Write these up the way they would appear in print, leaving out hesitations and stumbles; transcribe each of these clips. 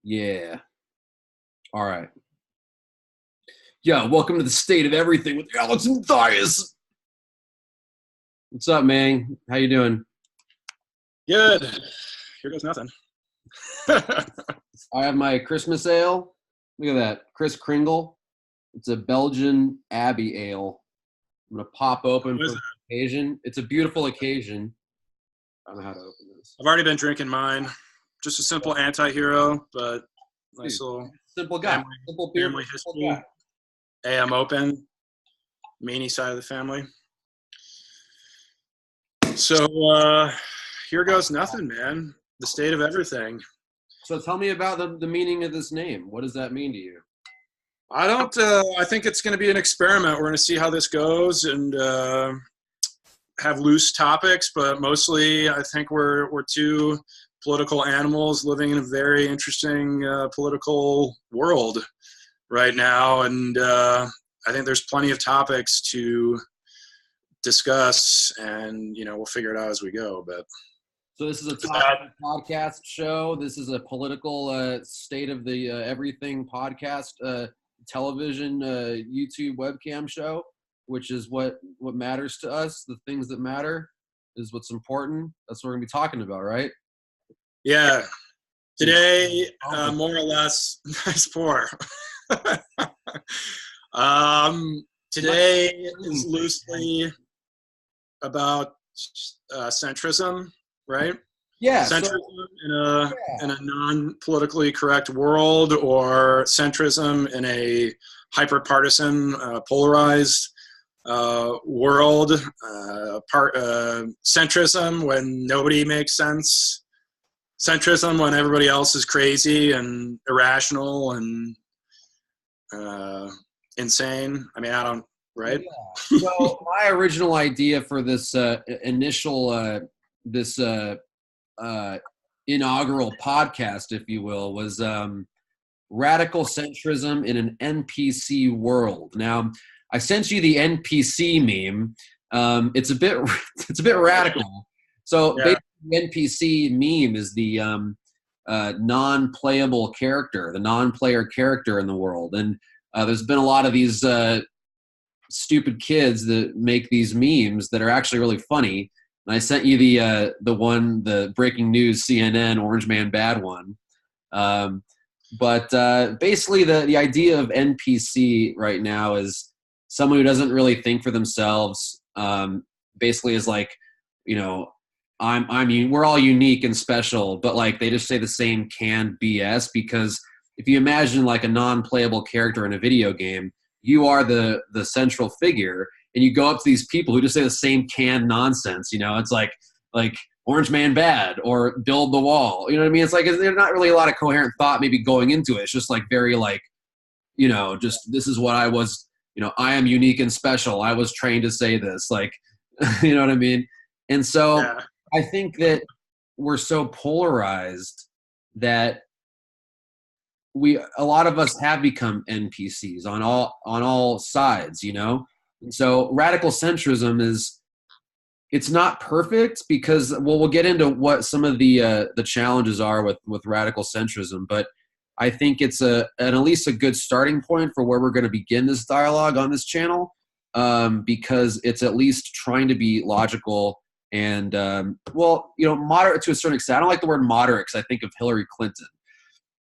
Yeah. All right. Yeah. Welcome to the state of everything with Alex and Matthias. What's up, man? How you doing? Good. Here goes nothing. I have my Christmas ale. Look at that, Chris Kringle. It's a Belgian Abbey ale. I'm gonna pop open for the occasion. It's a beautiful occasion. I don't know how to open this. I've already been drinking mine. Just a simple anti-hero, but nice little simple guy. Simple beer. Family history. Hey, I'm open. Meanie side of the family. So here goes nothing, man. The state of everything. So tell me about the meaning of this name. What does that mean to you? I think it's going to be an experiment. We're going to see how this goes and have loose topics, but mostly I think we're two political animals living in a very interesting political world right now. And I think there's plenty of topics to discuss, and, we'll figure it out as we go. But so this is a podcast show. This is a political state of the everything podcast, television, YouTube webcam show, which is what matters to us. The things that matter is what's important. That's what we're gonna be talking about, right? Yeah. Today, more or less, nice pour. Today is loosely about centrism, right? Yeah. Centrism in a non-politically correct world, or centrism in a hyper-partisan, polarized world. Centrism when nobody makes sense. Centrism when everybody else is crazy and irrational and insane. I mean, I don't, right? Yeah. So my original idea for this inaugural podcast, if you will, was radical centrism in an NPC world. Now, I sent you the NPC meme. It's a bit radical. So basically, the NPC meme is the non-playable character, the non-player character in the world. And there's been a lot of these stupid kids that make these memes that are actually really funny. And I sent you the breaking news CNN Orange Man Bad one. But basically the idea of NPC right now is someone who doesn't really think for themselves. Basically is like, we're all unique and special, but like they just say the same canned BS, because if you imagine like a non-playable character in a video game, you are the central figure, and you go up to these people who just say the same canned nonsense. It's like Orange Man Bad or Build the Wall. You know what I mean? It's like there's not really a lot of coherent thought maybe going into it. It's just like very like, just this is what I was. I am unique and special. I was trained to say this. Like, you know what I mean? And so I think that we're so polarized that a lot of us have become NPCs on all sides, And so radical centrism it's not perfect because, we'll get into what some of the challenges are with radical centrism, but I think it's at least a good starting point for where we're going to begin this dialogue on this channel, because it's at least trying to be logical and moderate to a certain extent. I don't like the word moderate because I think of Hillary Clinton.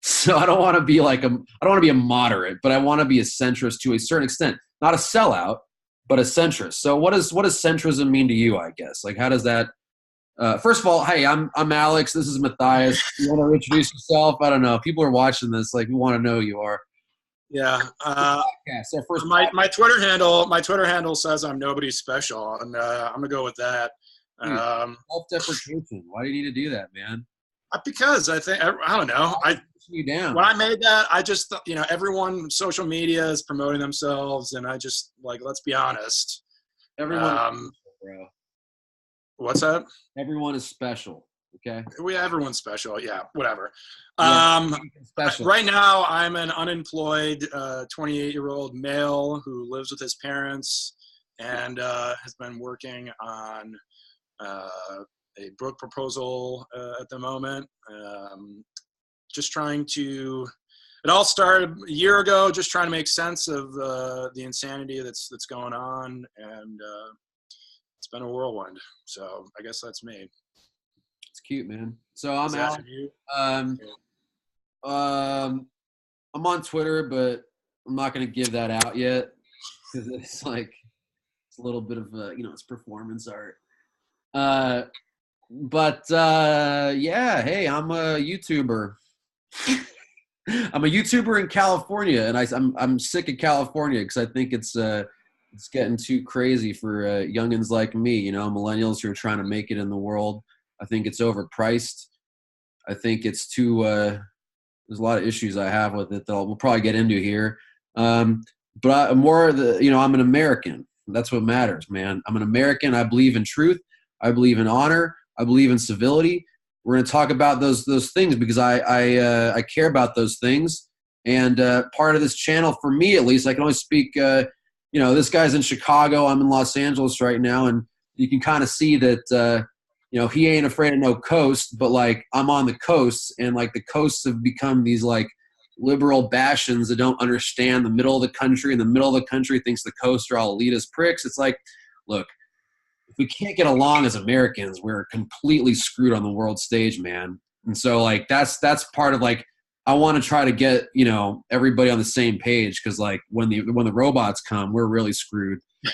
So I don't want to be a moderate, but I want to be a centrist to a certain extent. Not a sellout, but a centrist. So what does centrism mean to you, I guess? Like, how does that first of all, hey, I'm Alex, this is Matthias. You want to introduce yourself? I don't know. People are watching this, like, we want to know who you are. Yeah. So first my Twitter handle says I'm nobody special, and I'm gonna go with that. Self-deprecation. Why do you need to do that, man? Because I think, I don't know. You down. When I made that, I just, everyone, social media is promoting themselves, and I just, like, let's be honest. Everyone, bro. What's that? Everyone is special. Okay. Everyone's special. Yeah, whatever. Yeah, special. Right now, I'm an unemployed 28-year-old male who lives with his parents and has been working on a book proposal at the moment. just trying to. It all started a year ago, just trying to make sense of the insanity that's going on, and it's been a whirlwind. So I guess that's me. It's cute, man. So I'm Is that out. for you? I'm on Twitter, but I'm not going to give that out yet because it's like it's a little bit of it's performance art. But yeah, hey, I'm a YouTuber. I'm a YouTuber in California, and I'm sick of California because I think it's getting too crazy for youngins like me. You know, millennials who are trying to make it in the world. I think it's overpriced. I think it's too. There's a lot of issues I have with it that we'll probably get into here. But I'm an American. That's what matters, man. I'm an American. I believe in truth. I believe in honor. I believe in civility. We're going to talk about those things because I care about those things. And part of this channel, for me at least, I can only speak. This guy's in Chicago. I'm in Los Angeles right now, and you can kind of see that. He ain't afraid of no coast, but like I'm on the coast, and like the coasts have become these like liberal bastions that don't understand the middle of the country, and the middle of the country thinks the coasts are all elitist pricks. It's like, look, if we can't get along as Americans, we're completely screwed on the world stage, man. And so like that's part of like I want to try to get everybody on the same page because like when the robots come, we're really screwed. Yeah.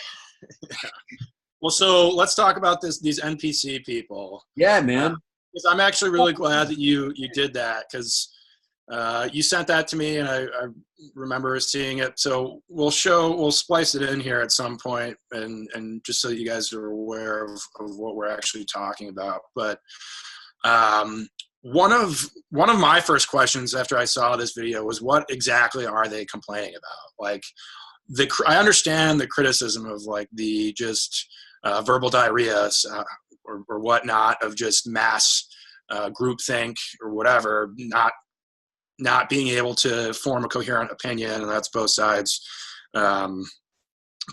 Well, so let's talk about these NPC people. Yeah, man. Because I'm actually really glad that you did that because you sent that to me and I remember seeing it. So we'll splice it in here at some point and just so you guys are aware of what we're actually talking about. But one of my first questions after I saw this video was, what exactly are they complaining about? Like I understand the criticism of like the just verbal diarrhea or whatnot of just mass groupthink or whatever, not being able to form a coherent opinion, and that's both sides. But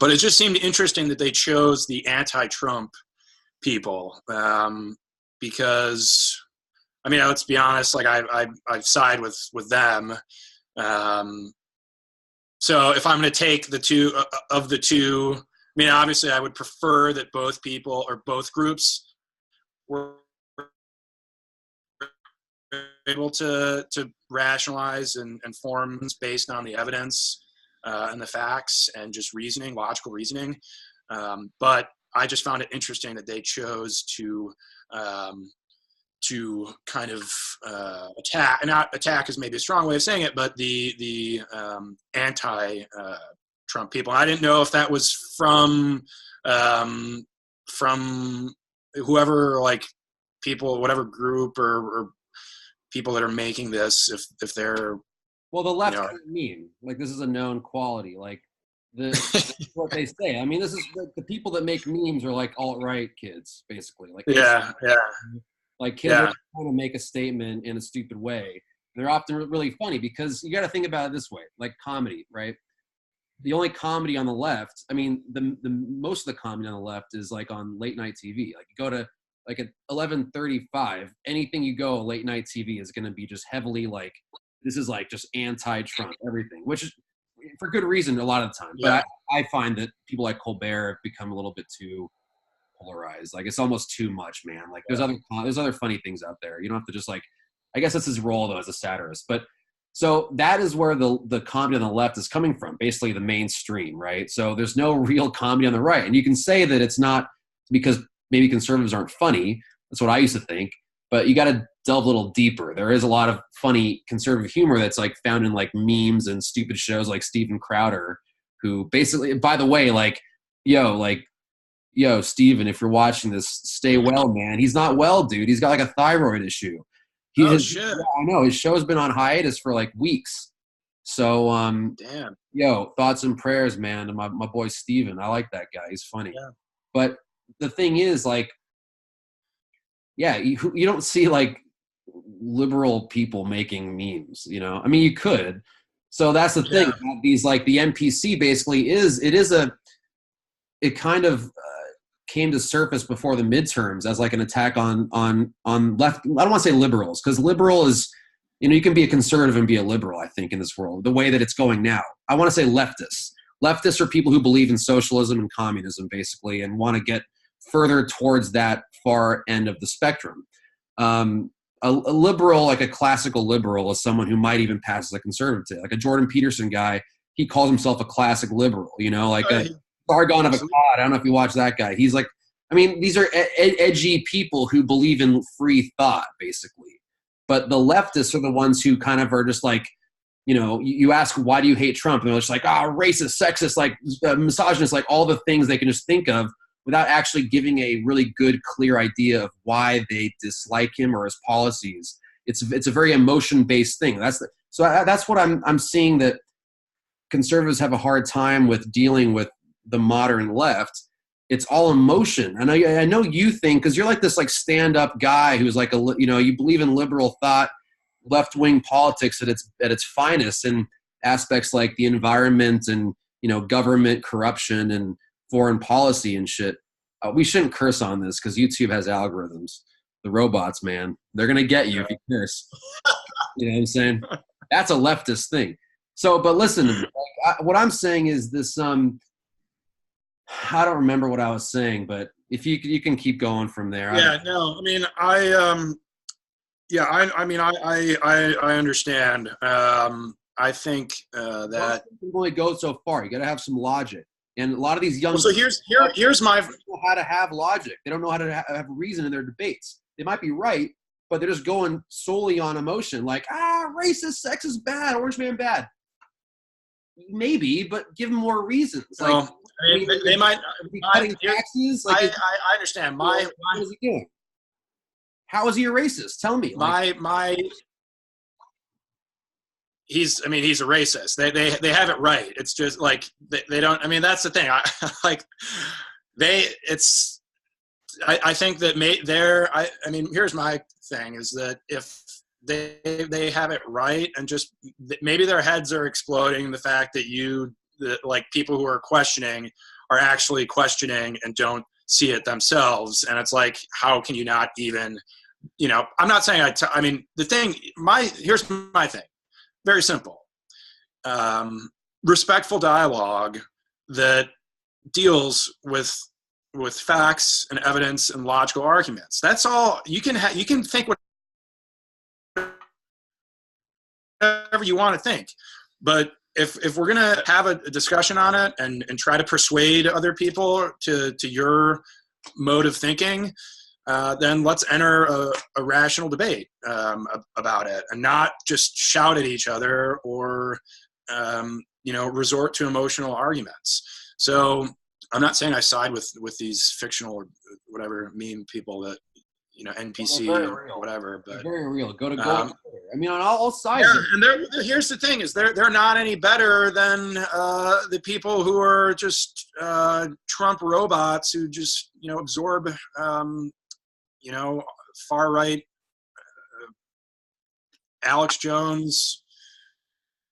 it just seemed interesting that they chose the anti-Trump people because, I mean, let's be honest, like I side with them. So if I'm going to take the two, I mean, obviously I would prefer that both people or both groups were able to rationalize and form based on the evidence and the facts and just logical reasoning. But I just found it interesting that they chose to kind of not attack is maybe a strong way of saying it, but the anti-Trump people. And I didn't know if that was from whoever, like people, whatever group or people that are making this, if they're well, the left meme, like this is a known quality, like what they say. I mean, this is the people that make memes are like alt-right kids, basically. Like like kids are trying to make a statement in a stupid way. They're often really funny because you got to think about it this way, like comedy, right? The only comedy on the left, I mean, the most of the comedy on the left is like on late night TV. Like you go to like at 11:35, anything you go late night TV is going to be just heavily like, this is like just anti-Trump, everything, which is for good reason a lot of the time. But I find that people like Colbert have become a little bit too polarized. Like it's almost too much, man. Like there's other funny things out there. You don't have to just like, I guess that's his role though as a satirist. But so that is where the comedy on the left is coming from, basically the mainstream, right? So there's no real comedy on the right. And you can say that it's not because maybe conservatives aren't funny. That's what I used to think. But you got to delve a little deeper. There is a lot of funny conservative humor that's like found in like memes and stupid shows like Steven Crowder, who basically, by the way, yo, Steven, if you're watching this, stay well, man. He's not well, dude. He's got like a thyroid issue. Shit. Yeah, I know. His show's been on hiatus for like weeks. So, damn. Yo, thoughts and prayers, man. To my boy Steven. I like that guy. He's funny. Yeah. But the thing is, like, yeah, you don't see like liberal people making memes, you know? I mean, you could. So that's the thing. These like the NPC basically it kind of came to surface before the midterms as like an attack on left. I don't want to say liberals because liberal is you can be a conservative and be a liberal, I think, in this world, the way that it's going now. I want to say leftists. Leftists are people who believe in socialism and communism, basically, and want to get further towards that far end of the spectrum. A liberal, like a classical liberal, is someone who might even pass as a conservative. Like a Jordan Peterson guy, he calls himself a classic liberal, like a Sargon of Akkad. I don't know if you watch that guy. He's like, these are edgy people who believe in free thought, basically. But the leftists are the ones who kind of are just like, you ask, why do you hate Trump? And they're just like, racist, sexist, like misogynist, like all the things they can just think of without actually giving a really good, clear idea of why they dislike him or his policies. It's a very emotion-based thing. So that's what I'm seeing, that conservatives have a hard time with dealing with the modern left. It's all emotion. I know you think, because you're like this like stand-up guy who's like you believe in liberal thought, left-wing politics at its finest, in aspects like the environment and government corruption and foreign policy and shit. We shouldn't curse on this because YouTube has algorithms. The robots, man, they're gonna get you if you curse. You know what I'm saying? That's a leftist thing. So, but listen, what I'm saying is this. I don't remember what I was saying, but if you can keep going from there. Yeah, no, I understand. I think that you can only go so far. You got to have some logic, and a lot of these young. So here's my. They don't know how to have logic. They don't know how to have reason in their debates. They might be right, but they're just going solely on emotion. Like, racist, sexist, bad, orange man bad. Maybe, but give them more reasons. Like, they might be cutting taxes. Like, I understand. What is he doing? How is he a racist? Tell me. He's a racist. They have it right. It's just like they don't. That's the thing. I think that here's my thing is that if they have it right, and just maybe their heads are exploding, the fact that like people who are questioning are actually questioning and don't see it themselves. And it's like, how can you not even, I'm not saying here's my thing. Very simple. Respectful dialogue that deals with facts and evidence and logical arguments. That's all. You can think whatever you want to think, but if we're gonna have a discussion on it and try to persuade other people to your mode of thinking, then let's enter a rational debate about it, and not just shout at each other or resort to emotional arguments. So I'm not saying I side with these fictional or whatever meme people that NPC or whatever, but they're very real. Go on all sides. Yeah, and here's the thing: is they're not any better than the people who are just Trump robots who just absorb far right Alex Jones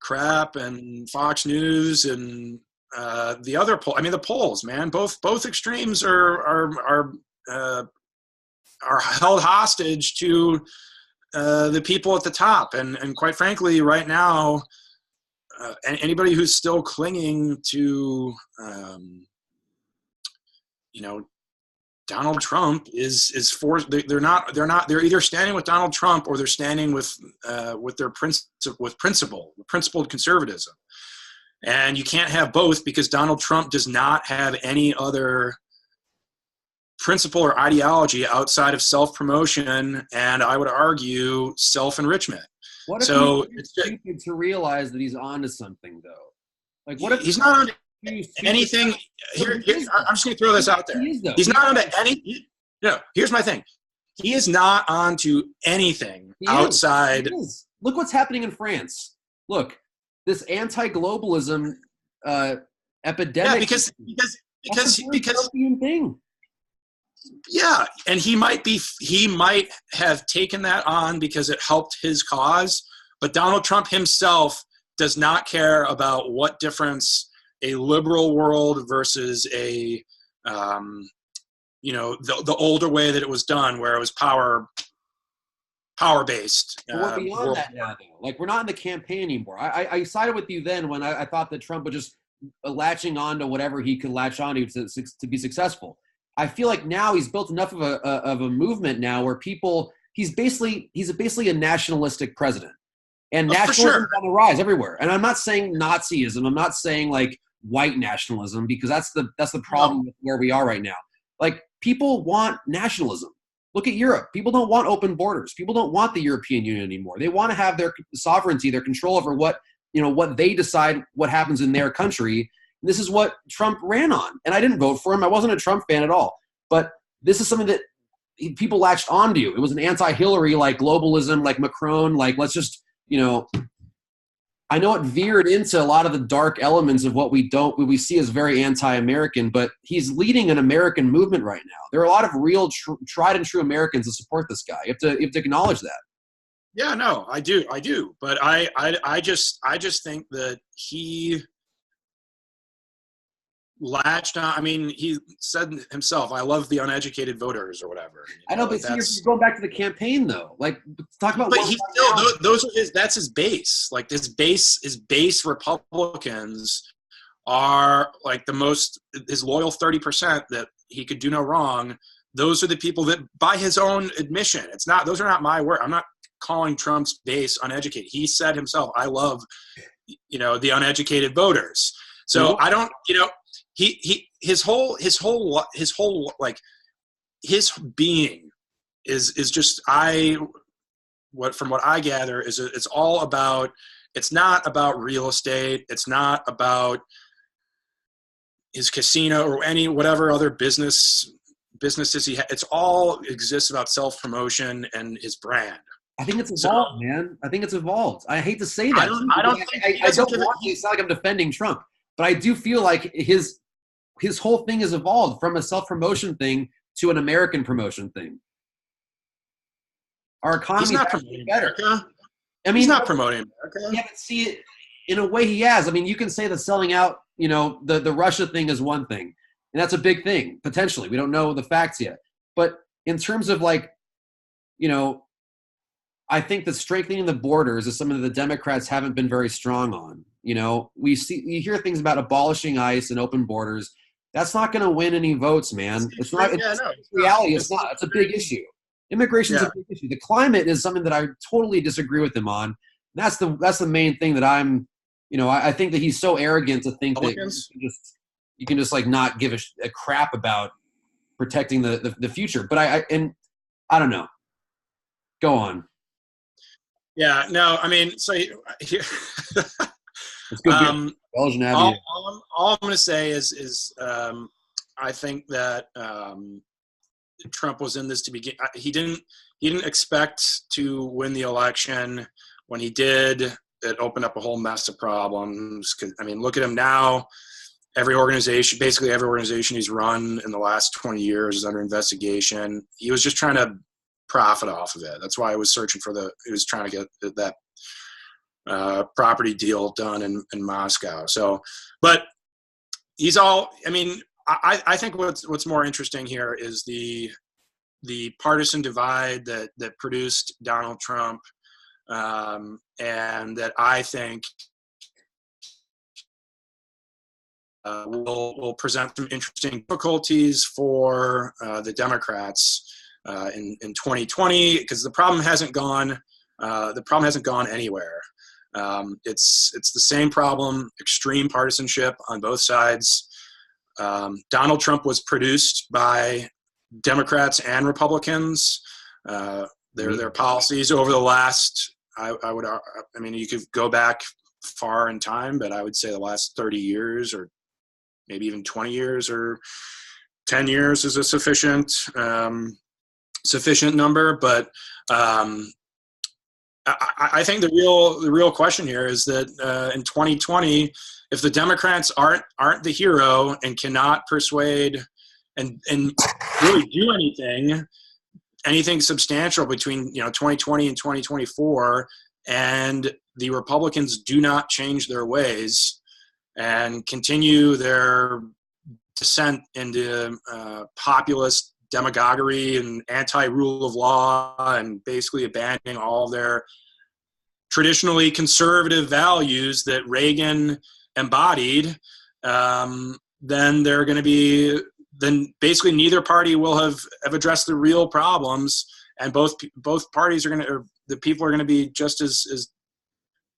crap and Fox News and the other poll. The polls, man. Both extremes are held hostage to the people at the top, and quite frankly, right now, anybody who's still clinging to Donald Trump is forced. They're either standing with Donald Trump or they're standing with their principled conservatism. And you can't have both, because Donald Trump does not have any other principle or ideology outside of self-promotion, and I would argue self-enrichment. What if he's stupid to realize that he's onto something, though? Like, what if he's not onto anything? I'm just going to throw this out there. He's not onto any. Here's my thing. He is not onto anything outside. Look what's happening in France. Look, this anti-globalism epidemic. Yeah, because thing. Yeah, and he might have taken that on because it helped his cause, but Donald Trump himself does not care about what difference a liberal world versus a the older way that it was done, where it was power power-based We're beyond world. that now, though. Like, we're not in the campaign anymore. I sided with you then when I thought that Trump was just latching on to whatever he could latch on to be successful. I feel like now he's built enough of a movement now where he's basically a nationalistic president. And nationalism is on the rise everywhere. And I'm not saying Nazism. I'm not saying like white nationalism, because that's the problem with where we are right now. Like, people want nationalism. Look at Europe. People don't want open borders. People don't want the European Union anymore. They want to have their sovereignty, their control over what they decide what happens in their country. And this is what Trump ran on. And I didn't vote for him. I wasn't a Trump fan at all. But this is something that people latched onto. It was an anti-Hillary, like globalism, like Macron, like let's just, I know it veered into a lot of the dark elements of what we see as very anti-American, but he's leading an American movement right now. There are a lot of real tried and true Americans that support this guy. You have to acknowledge that. Yeah, no, I do. But I just think that he latched on. I mean, he said himself, "I love the uneducated voters," or whatever. I know, but you're going back to the campaign, though. Like, talk about. But he still, those are that's his base. Like, his base Republicans are like his loyal 30% that he could do no wrong. Those are the people that, by his own admission, those are not my word. I'm not calling Trump's base uneducated. He said himself, "I love, the uneducated voters." So I don't, his whole like his being is just from what I gather is it's all about. It's not about real estate. It's not about his casino or whatever other businesses he has. It's all exists about self-promotion and his brand. I think it's evolved, man. I think it's evolved. I hate to say that. I don't want to sound like I'm defending Trump, but I do feel like his whole thing has evolved from a self-promotion thing to an American promotion thing. Our economy is actually better. America. I mean, he's not promoting America. Yeah, but see it in a way he has. I mean, you can say that selling out, the Russia thing is one thing, and that's a big thing potentially. We don't know the facts yet, but in terms of like, I think that strengthening the borders is something that the Democrats haven't been very strong on. You hear things about abolishing ICE and open borders. That's not going to win any votes, man. It's not. Reality, it's not. It's a big issue. Immigration is a big issue. The climate is something that I totally disagree with him on. That's the main thing that I'm. I think that he's so arrogant to think that you can just like not give a crap about protecting the future. But I don't know. Go on. Yeah, no, I mean, so here, it's good. Belgian Avenue. All I'm going to say is I think that Trump was in this to begin. He didn't expect to win the election. When he did, it opened up a whole mess of problems. I mean, look at him now. Basically every organization he's run in the last 20 years is under investigation. He was just trying to profit off of it. That's why he was trying to get that property deal done in Moscow. So, but I think what's more interesting here is the partisan divide that produced Donald Trump, and that I think will present some interesting difficulties for the Democrats in 2020, because the problem hasn't gone anywhere. It's the same problem, extreme partisanship on both sides. Donald Trump was produced by Democrats and Republicans. Their policies over the last, you could go back far in time, but I would say the last 30 years or maybe even 20 years or 10 years is a sufficient number. But I think the real question here is that in 2020, if the Democrats aren't the hero and cannot persuade and really do anything substantial between 2020 and 2024, and the Republicans do not change their ways and continue their descent into populist demagoguery and anti-rule of law and basically abandoning all their traditionally conservative values that Reagan embodied, then they're going to be, then basically neither party will have addressed the real problems, and both parties are going to, or the people are going to be just as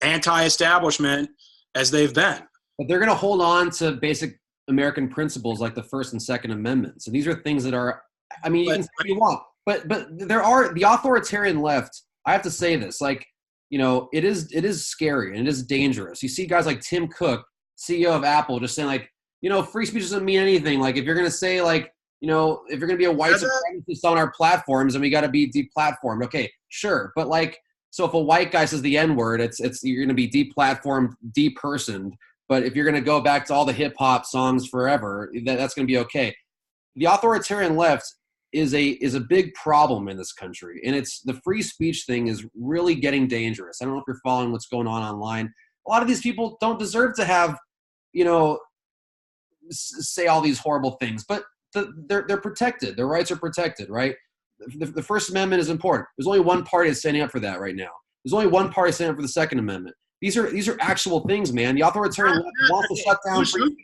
anti-establishment as they've been. But they're going to hold on to basic American principles like the First and Second Amendments. And these are things that are, I mean, you can say what you want, but there are the authoritarian left. I have to say this, like, you know, it is scary and it is dangerous. You see guys like Tim Cook, CEO of Apple, just saying like, you know, free speech doesn't mean anything. Like, if you're going to say like, you know, if you're going to be a white supremacist on our platforms, then we got to be deplatformed. Okay, sure. But like, so if a white guy says the N-word, it's you're going to be deplatformed, depersoned. But if you're going to go back to all the hip hop songs forever, that's going to be okay. The authoritarian left is a big problem in this country, and it's the free speech thing is really getting dangerous. I don't know if you're following what's going on online. A lot of these people don't deserve to have, you know, say all these horrible things, but they're protected. Their rights are protected, right? The First Amendment is important. There's only one party that's standing up for that right now. There's only one party standing up for the Second Amendment. These are actual things, man. The authoritarian left wants to shut down free speech.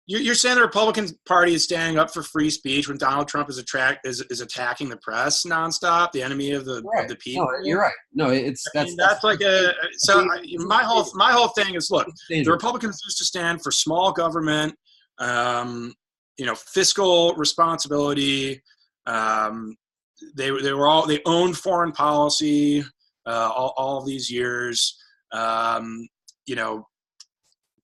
You're saying the Republican Party is standing up for free speech when Donald Trump is attacking the press nonstop, the enemy of the people. No, you're right. No, that's like a so. My whole thing is, look, the Republicans used to stand for small government, you know, fiscal responsibility. They owned foreign policy all of these years. You know,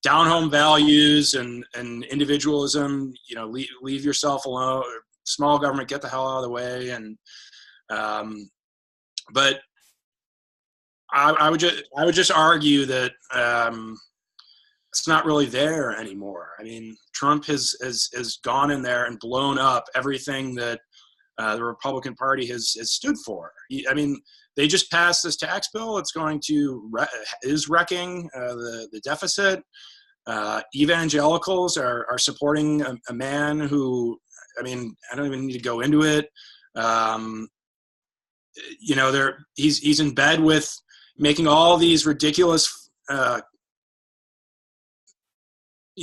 down home values and individualism, you know, leave yourself alone, small government, get the hell out of the way. And, but I would just argue that, it's not really there anymore. I mean, Trump has gone in there and blown up everything that, the Republican Party has stood for. I mean, they just passed this tax bill. It's going to is wrecking the deficit. Evangelicals are supporting a man who, I mean, I don't even need to go into it. You know, he's in bed with making all these ridiculous, you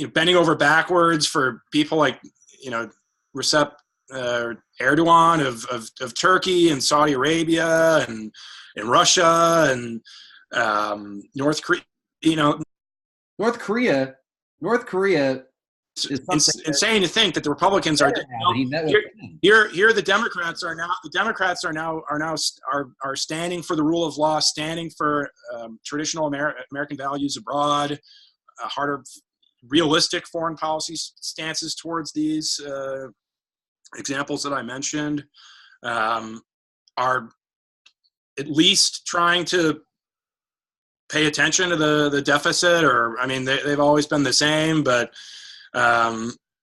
know, bending over backwards for people like, you know, Recep Erdogan of Turkey and Saudi Arabia and Russia and North Korea. You know, North Korea is insane to think that the Republicans are. Here, the Democrats are now. The Democrats are standing for the rule of law, standing for traditional American values abroad, harder, realistic foreign policy stances towards these examples that I mentioned, are at least trying to pay attention to the deficit, or, I mean, they've always been the same, but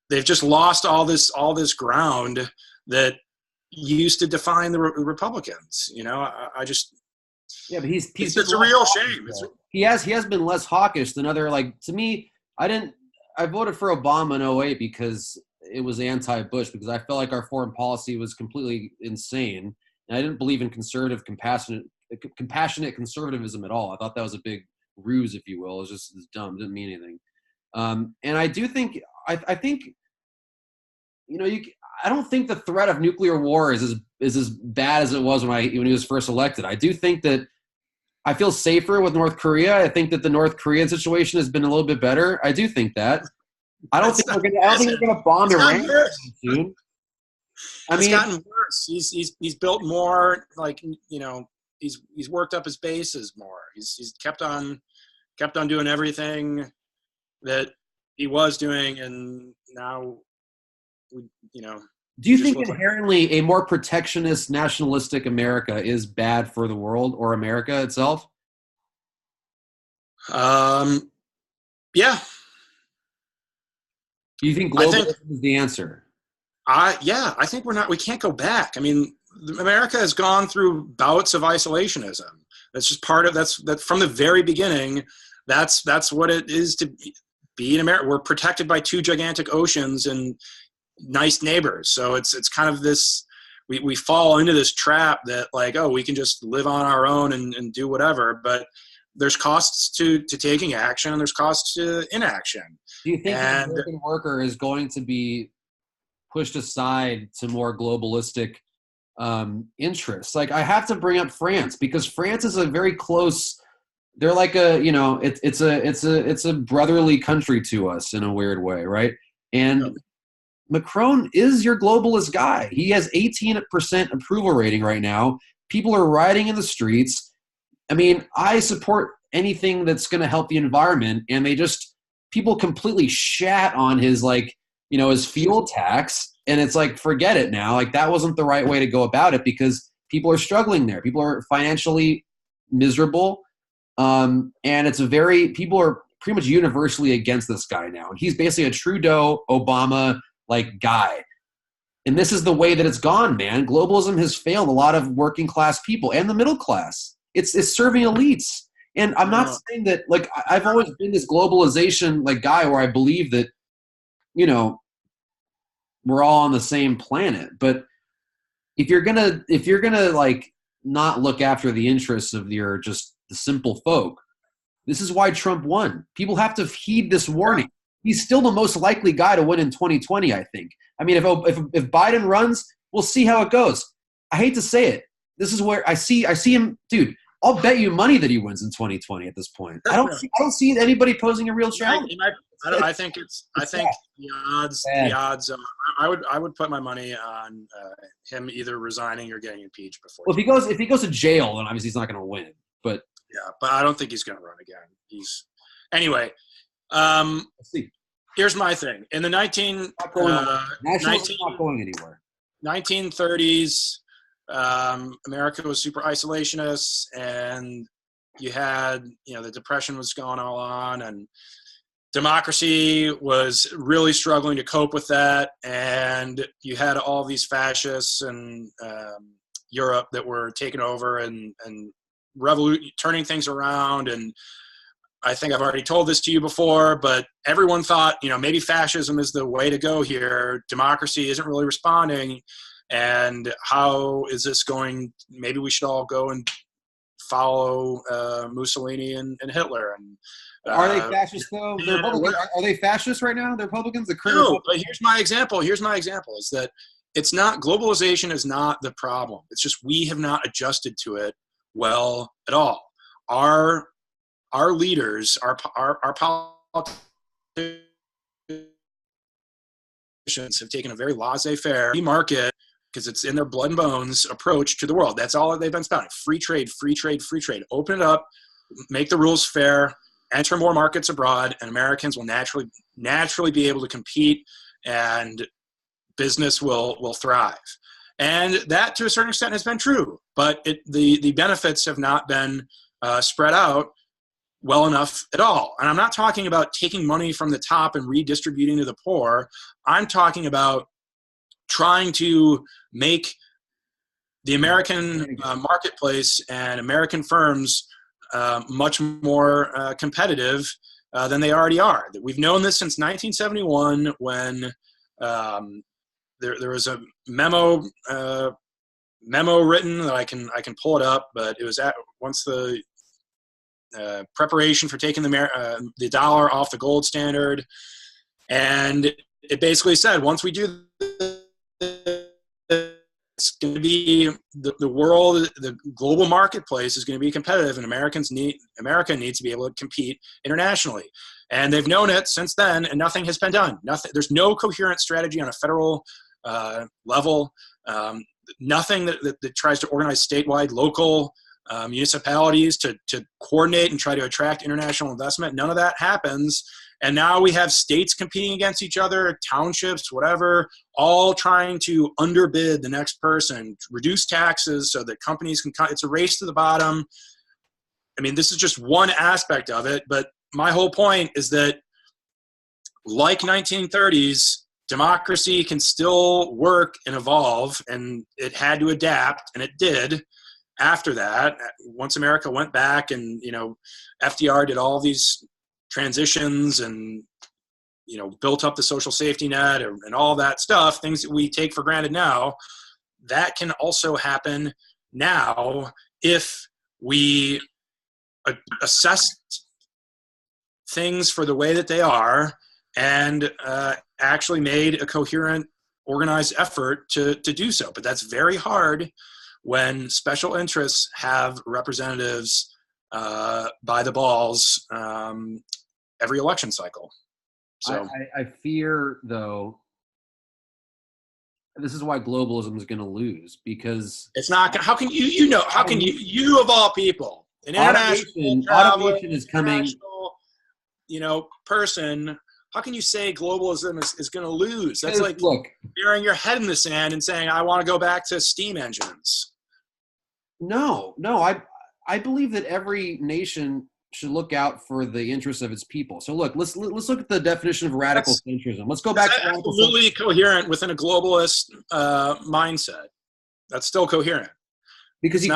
they've just lost all this ground that used to define the Republicans. You know, I just, yeah, but it's a real shame. He has been less hawkish than other, like, to me, I voted for Obama in 2008 because it was anti-Bush, because I felt like our foreign policy was completely insane. And I didn't believe in conservative, compassionate conservatism at all. I thought that was a big ruse, if you will. It was just dumb. It didn't mean anything. And I do think, I think, you know, I don't think the threat of nuclear war is as bad as it was when he was first elected. I do think that I feel safer with North Korea. I think that the North Korean situation has been a little bit better. I do think that. I don't think we're gonna bomb Iran soon. It's gotten worse. He's built more, like, you know, he's worked up his bases more. He's kept on doing everything that he was doing, and now, you know. Do you think inherently a more protectionist, nationalistic America is bad for the world or America itself? Yeah. Do you think globalism is the answer? Yeah, I think we can't go back. I mean, America has gone through bouts of isolationism. That's just part of that from the very beginning. That's what it is to be in America. We're protected by two gigantic oceans and nice neighbors. So it's kind of this we fall into this trap that like, oh, we can just live on our own and do whatever. But there's costs to taking action, and there's costs to inaction. Do you think the American worker is going to be pushed aside to more globalistic interests? Like, I have to bring up France, because France is a very close. They're like a, you know, it's a brotherly country to us in a weird way, right? And Macron is your globalist guy. He has 18% approval rating right now. People are rioting in the streets. I mean, I support anything that's going to help the environment, and people completely shat on his, like, you know, his fuel tax, and it's like, forget it now. Like, that wasn't the right way to go about it, because people are struggling there. People are financially miserable, and people are pretty much universally against this guy now. And he's basically a Trudeau, Obama like guy. And this is the way that it's gone, man. Globalism has failed a lot of working class people and the middle class. It's serving elites. And I'm not saying that, like, I've always been this globalization like guy where I believe that, you know, we're all on the same planet. But if you're gonna like not look after the interests of the simple folk, this is why Trump won. People have to heed this warning. He's still the most likely guy to win in 2020, I think. I mean, if Biden runs, we'll see how it goes. I hate to say it. This is where I see him, dude. I'll bet you money that he wins in 2020 at this point. I don't see anybody posing a real challenge. I think the odds. I would put my money on him either resigning or getting impeached before. Well, if he goes to jail, then obviously he's not going to win. But yeah, but I don't think he's going to run again. Anyway. Here's my thing. In the 1930s, America was super isolationist, and you had, you know, the Depression was going all on, and democracy was really struggling to cope with that. And you had all these fascists in Europe that were taking over and turning things around. And I think I've already told this to you before, but everyone thought, you know, maybe fascism is the way to go here. Democracy isn't really responding. And how is this going? Maybe we should all go and follow Mussolini and Hitler. And are they fascists though? Are they fascists right now? The Republicans? No, but here's my example is that it's not, globalization is not the problem. It's just we have not adjusted to it well at all. Our leaders, our politicians have taken a very laissez-faire, free market, because it's in their blood and bones, approach to the world. That's all they've been spouting. Free trade, free trade, free trade. Open it up, make the rules fair, enter more markets abroad, and Americans will naturally be able to compete, and business will thrive. And that, to a certain extent, has been true. But the benefits have not been spread out well enough at all. And I'm not talking about taking money from the top and redistributing to the poor. I'm talking about trying to make the American marketplace and American firms much more competitive than they already are. We've known this since 1971, when there was a memo written that I can pull it up, but it was once the preparation for taking the dollar off the gold standard, and it basically said, once we do this, it's going to be the world, the global marketplace is going to be competitive, and America needs to be able to compete internationally. And they've known it since then, and nothing has been done. There's no coherent strategy on a federal level. Nothing that tries to organize statewide, local municipalities to coordinate and try to attract international investment. None of that happens. And now we have states competing against each other, townships, whatever, all trying to underbid the next person, reduce taxes so that companies can cut. It's a race to the bottom. I mean, this is just one aspect of it, but my whole point is that, like 1930s, democracy can still work and evolve, and it had to adapt, and it did. After that, once America went back and, FDR did all these transitions and, built up the social safety net and all that stuff, things that we take for granted now, that can also happen now if we assess things for the way that they are and actually made a coherent, organized effort to do so. But that's very hard when special interests have representatives by the balls every election cycle. So I fear, though, this is why globalism is going to lose, because it's not. How can how can you of all people, an international automation is coming, person, how can you say globalism is going to lose? That's like burying your head in the sand and saying, I want to go back to steam engines. No, I believe that every nation should look out for the interests of its people. So let's look at the definition of radical centrism. Let's go back to absolutely coherent within a globalist mindset. That's still coherent. Because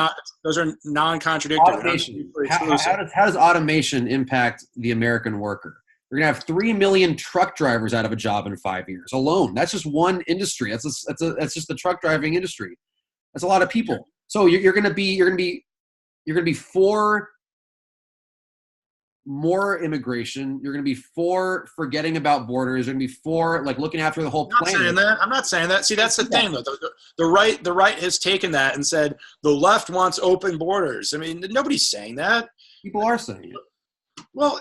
those are non-contradictory. Automation. How does automation impact the American worker? We're gonna have 3 million truck drivers out of a job in 5 years alone. That's just one industry. That's just the truck driving industry. That's a lot of people. So you're gonna be for more immigration. You're going to be for forgetting about borders. You're going to be for looking after the whole planet. I'm not saying that. See, that's the thing, though. The right has taken that and said the left wants open borders. I mean, nobody's saying that. People are saying it. Well,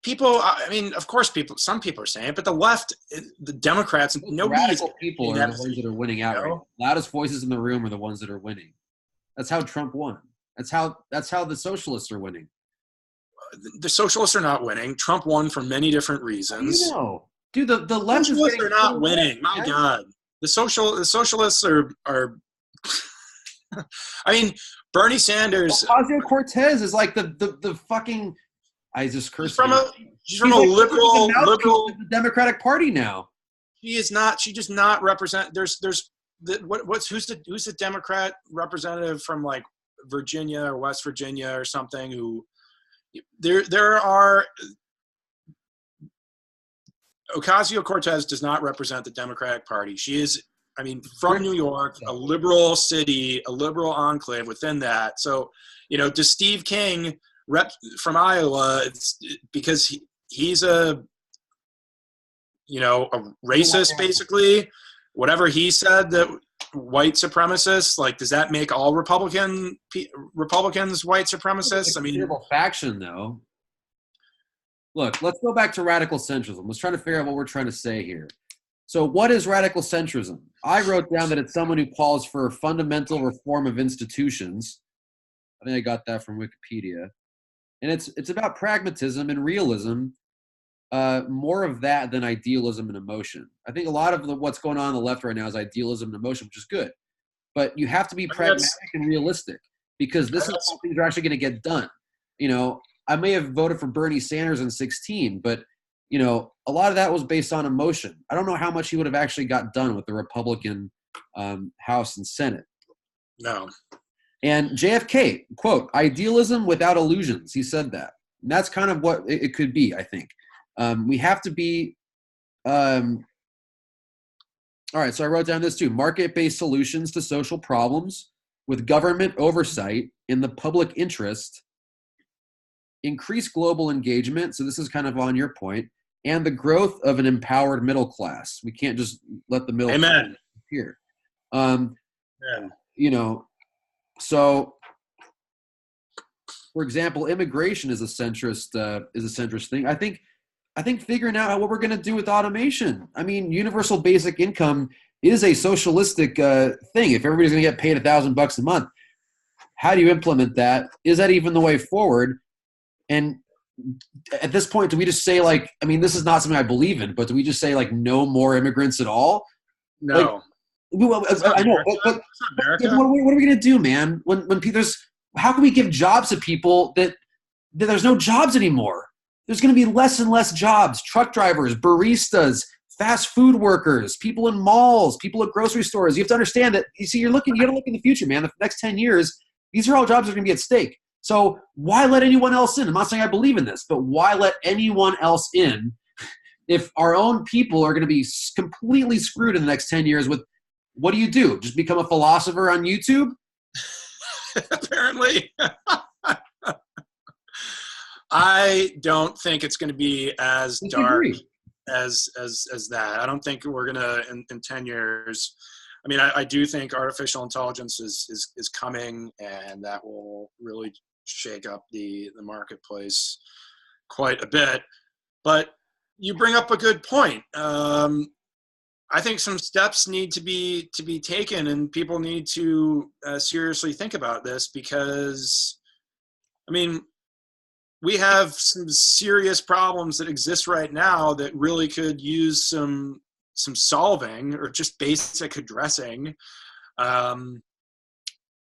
of course, some people are saying it, but the left, the Democrats, radical people are the ones that are winning out. Right? Loudest voices in the room are the ones that are winning. That's how Trump won. That's how the socialists are winning. The socialists are not winning. Trump won for many different reasons. Dude, the left socialists are not winning. My God, the socialists are. I mean, Bernie Sanders. Ocasio-Cortez is like the fucking. I just cursed. She's from a liberal the Democratic Party now. She is not. She does not represent. Who's the Democrat representative from like Virginia or West Virginia or something who. There are Ocasio-Cortez does not represent the Democratic Party. She is, from New York, a liberal city, a liberal enclave within that. So, does Steve King from Iowa? It's because he's a racist, basically. Whatever he said that. White supremacists, does that make all Republicans white supremacists? Terrible faction, though. Look, let's go back to radical centrism. Let's try to figure out what we're trying to say here. So, what is radical centrism? I wrote down that it's someone who calls for fundamental reform of institutions. I think I got that from Wikipedia, and it's about pragmatism and realism. More of that than idealism and emotion. I think a lot of what's going on the left right now is idealism and emotion, which is good. But you have to be pragmatic and realistic because this is how things are actually going to get done. I may have voted for Bernie Sanders in 2016, but, a lot of that was based on emotion. I don't know how much he would have actually got done with the Republican House and Senate. No. And JFK, quote, idealism without illusions. He said that. And that's kind of what it could be, I think. We have to be all right, so I wrote down this too. Market-based solutions to social problems with government oversight in the public interest, increase global engagement, so this is kind of on your point, and the growth of an empowered middle class. We can't just let the middle class appear. So for example, immigration is a centrist thing. I think figuring out what we're going to do with automation. Universal basic income is a socialistic thing. If everybody's going to get paid $1,000 a month, how do you implement that? Is that even the way forward? And at this point, do we just say this is not something I believe in, but do we just say no more immigrants at all? No. I know, but what are we going to do, man? When how can we give jobs to people that there's no jobs anymore? There's going to be less and less jobs. Truck drivers, baristas, fast food workers, people in malls, people at grocery stores. You have to understand that. You got to look in the future, man. The next 10 years, these are all jobs that are going to be at stake. So why let anyone else in? I'm not saying I believe in this, but why let anyone else in if our own people are going to be completely screwed in the next 10 years with what do? Just become a philosopher on YouTube? Apparently. I don't think it's going to be as dark as that. I don't think we're going to, in 10 years. I mean, I do think artificial intelligence is coming, and that will really shake up the marketplace quite a bit. But you bring up a good point. I think some steps need to be taken, and people need to seriously think about this, because, I mean, we have some serious problems that exist right now that really could use some solving, or just basic addressing,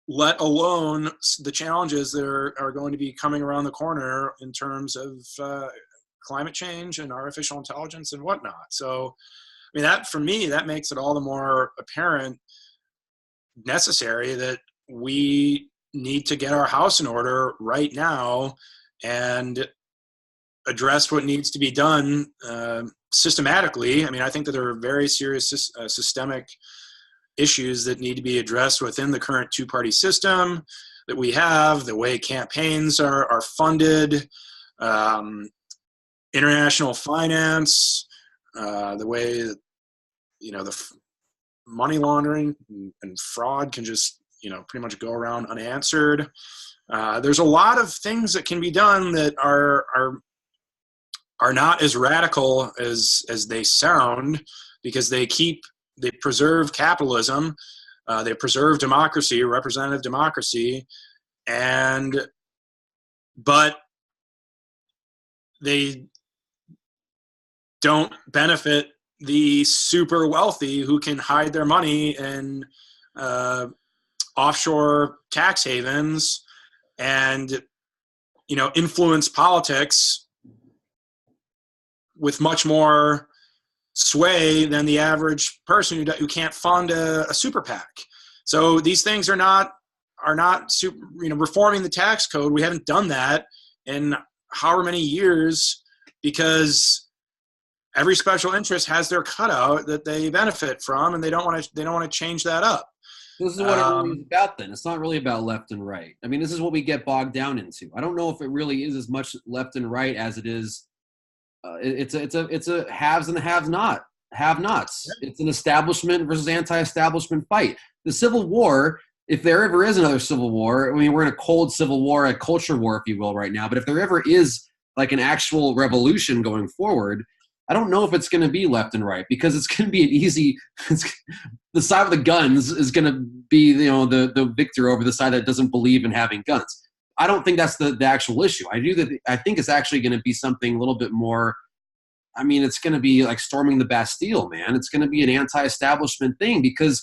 let alone the challenges that are going to be coming around the corner in terms of climate change and artificial intelligence and whatnot. So, I mean, that, for me, that makes it all the more apparent, necessary, that we need to get our house in order right now and address what needs to be done systematically. I mean, I think that there are very serious systemic issues that need to be addressed within the current two-party system that we have, the way campaigns are funded, international finance, the way that, the money laundering and fraud can just, pretty much go around unanswered. There's a lot of things that can be done that are not as radical as they sound, because they preserve capitalism, they preserve democracy, representative democracy, but they don't benefit the super wealthy who can hide their money in offshore tax havens and, influence politics with much more sway than the average person who can't fund a super PAC. So these things are not super, reforming the tax code. We haven't done that in however many years, because every special interest has their cutout that they benefit from, and they don't want to change that up. This is what it really is about, then. It's not really about left and right. I mean, this is what we get bogged down into. I don't know if it really is as much left and right as it is. It's a haves and have-nots. It's an establishment versus anti-establishment fight. The Civil War, if there ever is another Civil War, I mean, we're in a cold Civil War, a culture war, if you will, right now. But if there ever is like an actual revolution going forward, I don't know if it's going to be left and right, because it's going to be an easy. The side with the guns is going to be, the victor over the side that doesn't believe in having guns. I don't think that's the actual issue. I think it's actually going to be something a little bit more. I mean, it's going to be like storming the Bastille, man. It's going to be an anti-establishment thing, because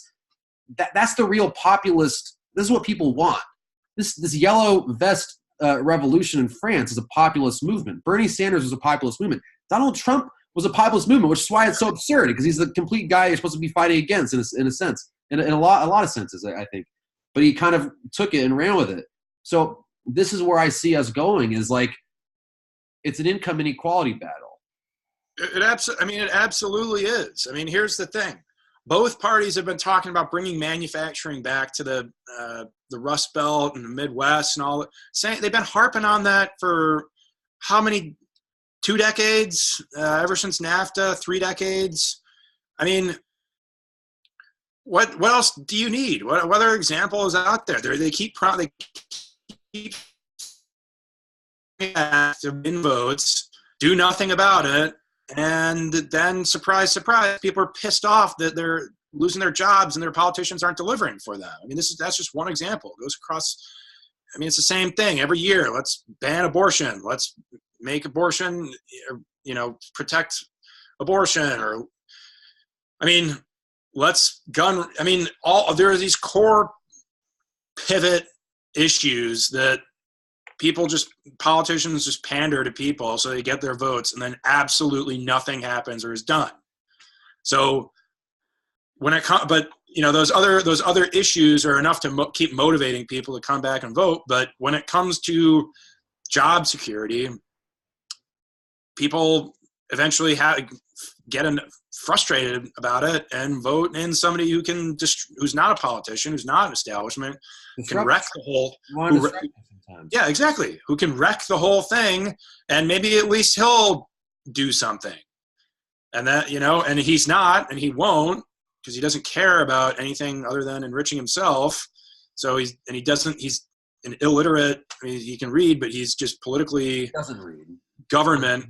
that's the real populist. This is what people want. This yellow vest revolution in France is a populist movement. Bernie Sanders was a populist movement. Donald Trump was a populist movement, which is why it's so absurd, because he's the complete guy you're supposed to be fighting against in a sense, in a lot of senses, I think. But he kind of took it and ran with it. So this is where I see us going, is like, it's an income inequality battle. It absolutely is. I mean, here's the thing. Both parties have been talking about bringing manufacturing back to the Rust Belt and the Midwest and all that. They've been harping on that for how many? 2 decades, ever since NAFTA, 3 decades. I mean, what else do you need? What other example is out there? They keep to win votes, do nothing about it, and then surprise, surprise, people are pissed off that they're losing their jobs and their politicians aren't delivering for them. I mean, that's just one example. It goes across. I mean, it's the same thing every year. Let's ban abortion. Let's make abortion, protect abortion, or, I mean, there are these core pivot issues that politicians just pander to people so they get their votes, and then absolutely nothing happens or is done. So those other issues are enough to keep motivating people to come back and vote. But when it comes to job security, people eventually get frustrated about it and vote in somebody who can who's not a politician, who's not an establishment, can wreck the whole. Yeah, exactly. Who can wreck the whole thing, and maybe at least he'll do something. And that, and he's not, and he won't, because he doesn't care about anything other than enriching himself. So he's an illiterate. I mean, he can read, but he's just politically doesn't read. Government.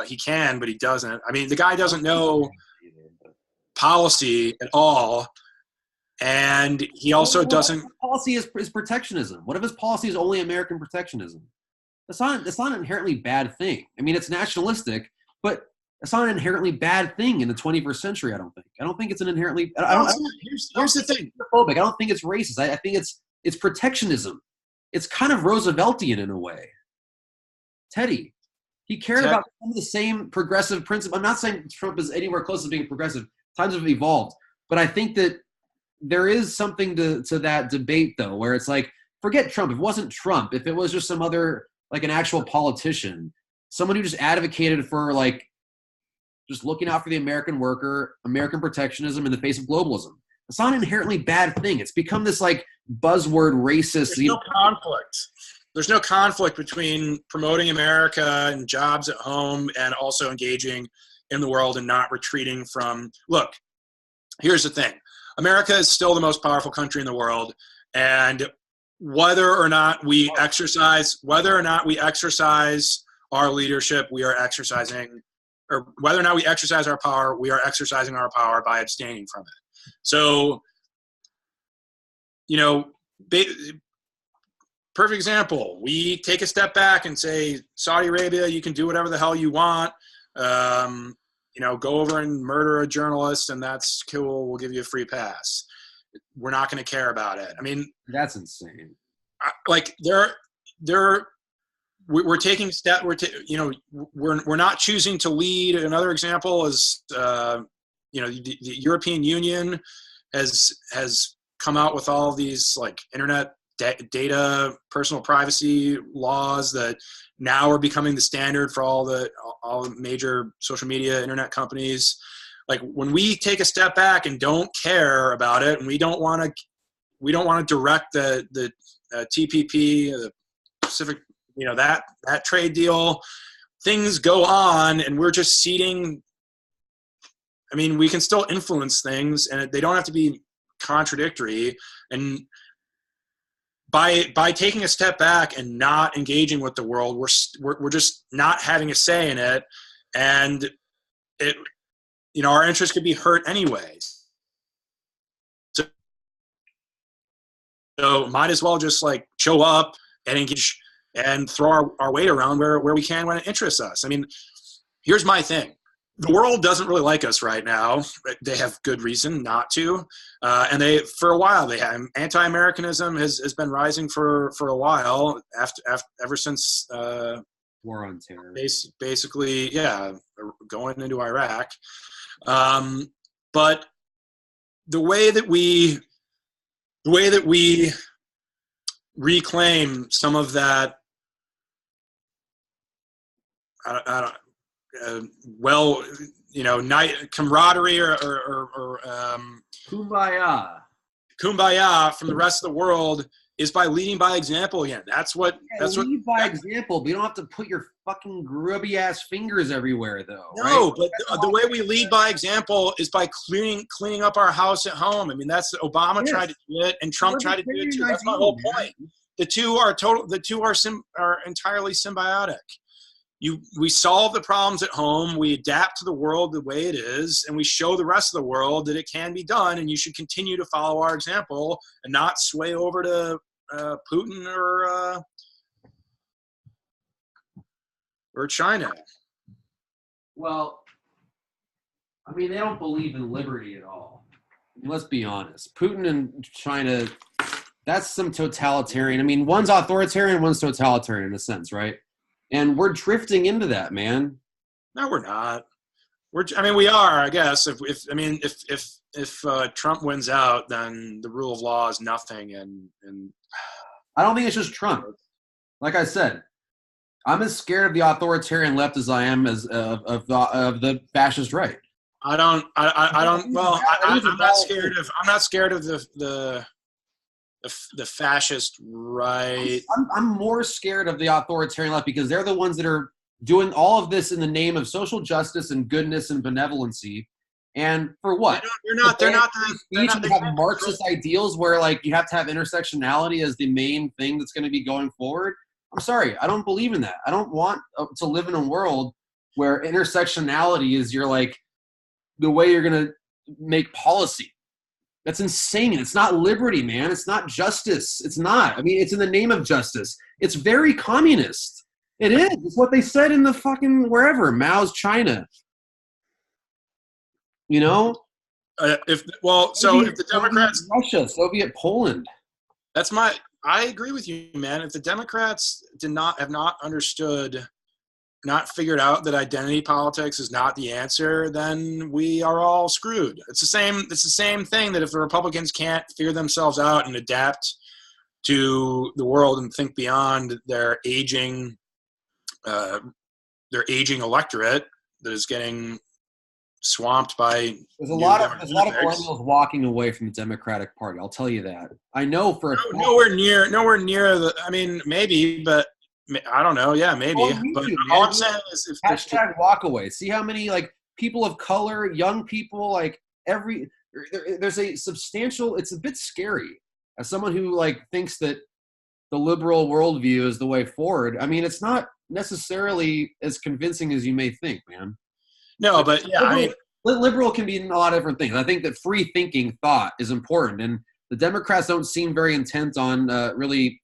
He can, but he doesn't. I mean, the guy doesn't know policy at all, and he also doesn't. Policy is protectionism. What if his policy is only American protectionism? That's not an inherently bad thing. I mean, it's nationalistic, but it's not an inherently bad thing in the 21st century. I don't think it's an inherently. Here's the thing. I don't think it's racist. I think it's protectionism. It's kind of Rooseveltian in a way. Teddy, he cared about some of the same progressive principles. I'm not saying Trump is anywhere close to being progressive. Times have evolved, but I think that there is something to that debate, though, where it's like, forget Trump. If it wasn't Trump, if it was just some other, like an actual politician, someone who just advocated for like just looking out for the American worker, American protectionism in the face of globalism. It's not an inherently bad thing. It's become this like buzzword racist. There's no conflict. There's no conflict between promoting America and jobs at home and also engaging in the world and not retreating from. Look, here's the thing. America is still the most powerful country in the world, and whether or not we exercise our leadership, we are exercising, or whether or not we exercise our power, we are exercising our power by abstaining from it. So, perfect example. We take a step back and say, Saudi Arabia, you can do whatever the hell you want. Go over and murder a journalist, and that's cool. We'll give you a free pass. We're not going to care about it. I mean, that's insane. We're taking step. We're not choosing to lead. Another example is, the European Union has come out with all of these like internet data, personal privacy laws that now are becoming the standard for all the major social media internet companies. Like, when we take a step back and don't care about it, and we don't want to direct the TPP, the Pacific, that trade deal, things go on, and we're just ceding. I mean, we can still influence things, and they don't have to be contradictory. And by taking a step back and not engaging with the world, we're just not having a say in it, and it, our interests could be hurt anyways. So might as well just like show up and engage and throw our weight around where we can when it interests us. I mean, here's my thing. The world doesn't really like us right now. They have good reason not to. And for a while, anti-Americanism has been rising for a while ever since War on Terror. Basically, yeah, going into Iraq. But the way that we reclaim some of that, camaraderie or kumbaya from the rest of the world is by leading by example again. Lead by example, but you don't have to put your fucking grubby ass fingers everywhere, though. No, right? But the way we lead by example is by cleaning up our house at home. I mean, that's Obama tried to do it, and Trump tried to do it too. That's my whole point. The two are entirely symbiotic. We solve the problems at home, we adapt to the world the way it is, and we show the rest of the world that it can be done, and you should continue to follow our example and not sway over to Putin or China. Well, I mean, they don't believe in liberty at all. Let's be honest. Putin and China, that's some totalitarian. I mean, one's authoritarian, one's totalitarian in a sense, right? And we're drifting into that, man. No, we're not. We are, I guess. If Trump wins out, then the rule of law is nothing. And I don't think it's just Trump. Like I said, I'm as scared of the authoritarian left as I am as of the fascist right. I don't. Well, I'm not scared of. I'm not scared of the fascist right. I'm more scared of the authoritarian left because they're the ones that are doing all of this in the name of social justice and goodness and benevolency. And for what? They're not. They have Marxist ideals where like you have to have intersectionality as the main thing that's going to be going forward. I'm sorry, I don't believe in that. I don't want to live in a world where intersectionality is your like the way you're going to make policy. That's insane. It's not liberty, man. It's not justice. It's not. I mean, it's in the name of justice. It's very communist. It is. It's what they said in the fucking wherever, Mao's China. You know? If the Democrats, Russia, Soviet Poland. I agree with you, man. If the Democrats have not understood, not figured out that identity politics is not the answer, then we are all screwed. It's the same thing that if the Republicans can't figure themselves out and adapt to the world and think beyond their aging electorate that is getting swamped by there's a lot of millennials walking away from the Democratic Party. I'll tell you that. I know for nowhere near the. I mean, maybe, but I don't know. Yeah, maybe. But all I'm saying is, if hashtag walk away. See how many like people of color, young people, like there's a substantial. It's a bit scary as someone who like thinks that the liberal worldview is the way forward. I mean, it's not necessarily as convincing as you may think, man. No, but yeah, liberal can be a lot of different things. I think that free thinking thought is important, and the Democrats don't seem very intent on really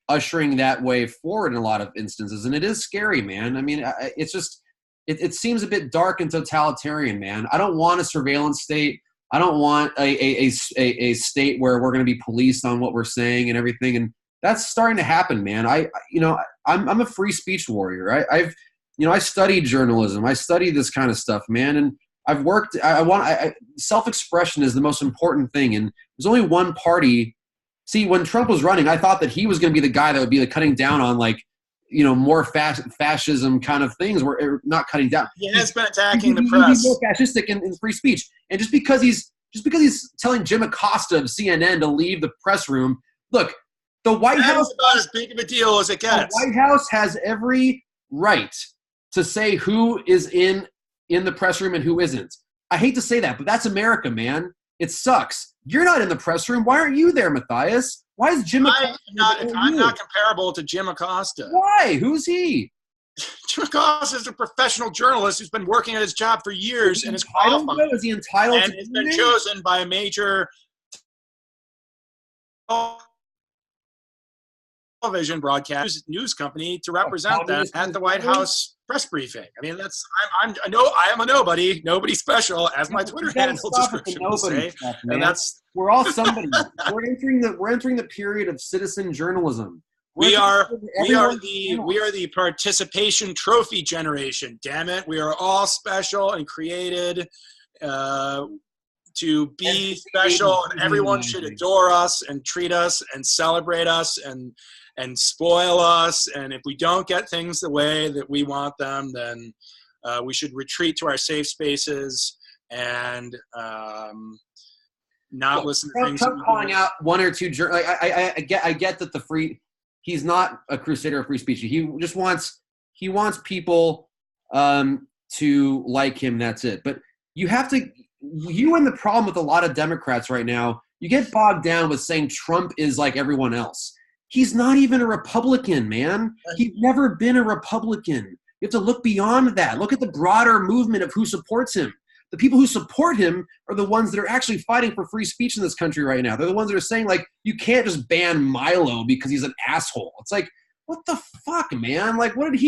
ushering that way forward in a lot of instances, and it is scary, man. I mean, it's just it seems a bit dark and totalitarian, man. I don't want a surveillance state. I don't want a state where we're going to be policed on what we're saying and everything, and that's starting to happen, man. I'm a free speech warrior. I studied journalism. I studied this kind of stuff, man. And I've worked, self-expression is the most important thing. And there's only one party. See, when Trump was running, I thought that he was going to be the guy that would be like cutting down on like, more fascism kind of things. We're not cutting down. He has been attacking the press. He's more fascistic in free speech. And just because he's telling Jim Acosta of CNN to leave the press room, look, the White House is about as big of a deal as it gets. The White House has every right to say who is in the press room and who isn't. I hate to say that, but that's America, man. It sucks. You're not in the press room. Why aren't you there, Matthias? Why is Jim Acosta? I'm not comparable to Jim Acosta. Why? Who's he? Jim Acosta is a professional journalist who's been working at his job for years and is qualified. Is he entitled? And has been chosen by a major television broadcast news company to represent them at the White House press briefing. I mean, I am a nobody, nobody special, as my Twitter handle description would say. Stuff, and we're all somebody. we're entering the period of citizen journalism. We are the participation trophy generation. Damn it, we are all special and created to be special, and everyone should adore us and treat us and celebrate us and spoil us. And if we don't get things the way that we want them, then we should retreat to our safe spaces and not listen to things. Trump calling out one or two like I get that he's not a crusader of free speech. He just wants people to like him. That's it. But you and the problem with a lot of Democrats right now, you get bogged down with saying Trump is like everyone else. He's not even a Republican, man. He's never been a Republican. You have to look beyond that. Look at the broader movement of who supports him. The people who support him are the ones that are actually fighting for free speech in this country right now. They're the ones that are saying, like, you can't just ban Milo because he's an asshole. It's like, what the fuck, man? Like, what did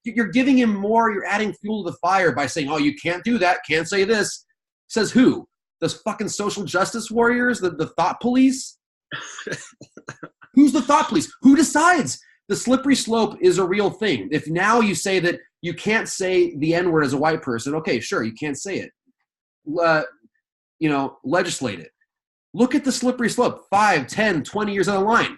you're giving him more, you're adding fuel to the fire by saying, oh, you can't do that, can't say this. Says who? Those fucking social justice warriors, the thought police? Who's the thought police? Who decides? The slippery slope is a real thing. If now you say that you can't say the N-word as a white person, okay, sure, you can't say it. Legislate it. Look at the slippery slope, 5, 10, 20 years down the line.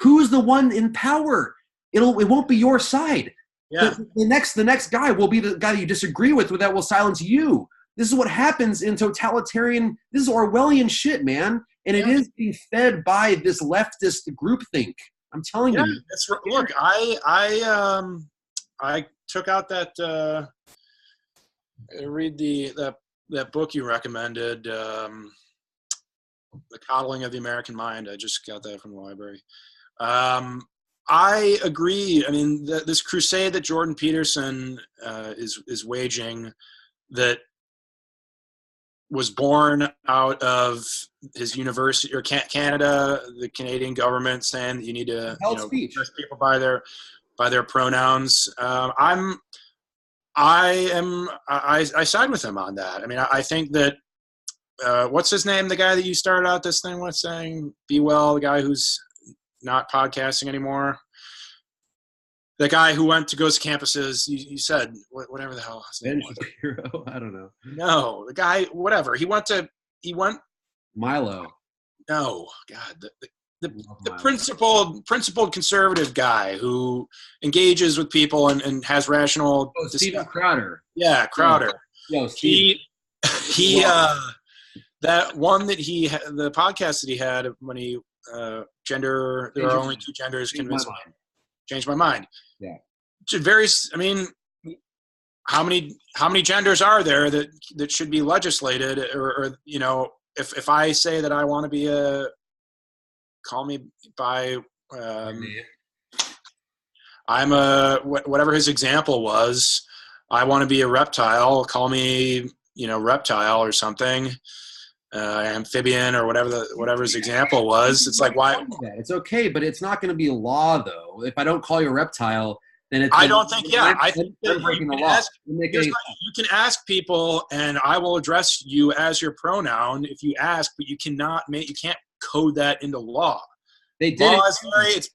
Who's the one in power? it won't be your side. Yeah. The next guy will be the guy that you disagree with that will silence you. This is what happens in totalitarian. This is Orwellian shit, man, and it is being fed by this leftist groupthink. I'm telling you. That's right. Look, I took out that read that book you recommended, The Coddling of the American Mind. I just got that from the library. I agree. I mean, this crusade that Jordan Peterson is waging, that was born out of his university or Canada, the Canadian government saying that you need to address people by their pronouns. I side with him on that. I mean, I think that what's his name? The guy that you started out this thing with saying, "Be well," the guy who's not podcasting anymore. The guy who went to goes to campuses, you said, whatever the hell his name was. Hero? I don't know. No, the guy, whatever. He went Milo. No, God, the principled conservative guy who engages with people and has rational. Oh, Steven Crowder. Yeah, Crowder. Yo, Steve. He that one that the podcast that he had when he there are only two genders changed my mind. Yeah. I mean, how many genders are there that should be legislated, or if I say that I want to be call me by I'm whatever his example was, I want to be a reptile, call me reptile or something, amphibian or whatever his example was. It's like, why? It's okay, but it's not going to be a law though. If I don't call you a reptile, then it's. I don't think. Yeah, I think they're breaking the law. You can ask people, and I will address you as your pronoun if you ask, but you can't code that into law. They did. Law is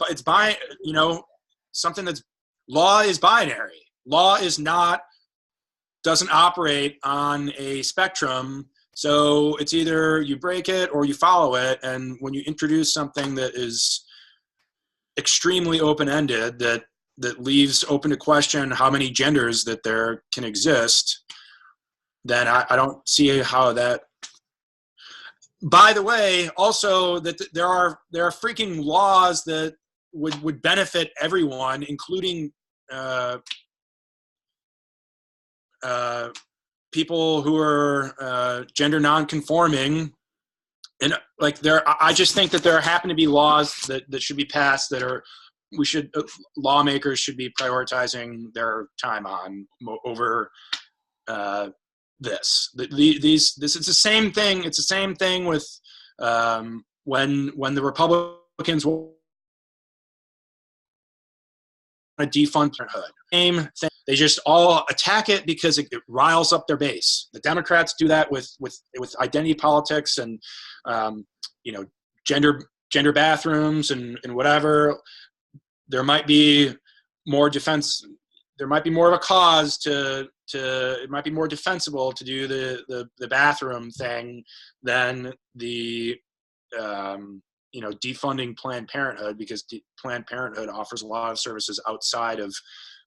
it's by something that's law is binary. Law is not doesn't operate on a spectrum. So it's either you break it or you follow it. And when you introduce something that is extremely open-ended, that leaves open to question how many genders that there can exist, then I don't see how that. By the way, also that there are freaking laws that would benefit everyone, including people who are gender non-conforming, and I just think that there happen to be laws that should be passed that lawmakers should be prioritizing their time on over this. This is the same thing. It's the same thing with when the Republicans want to defund Parenthood. Same thing. They just all attack it because it riles up their base. The Democrats do that with identity politics and gender bathrooms and whatever. There might be more defense. There might be more of a cause to. It might be more defensible to do the bathroom thing than the defunding Planned Parenthood, because Planned Parenthood offers a lot of services outside of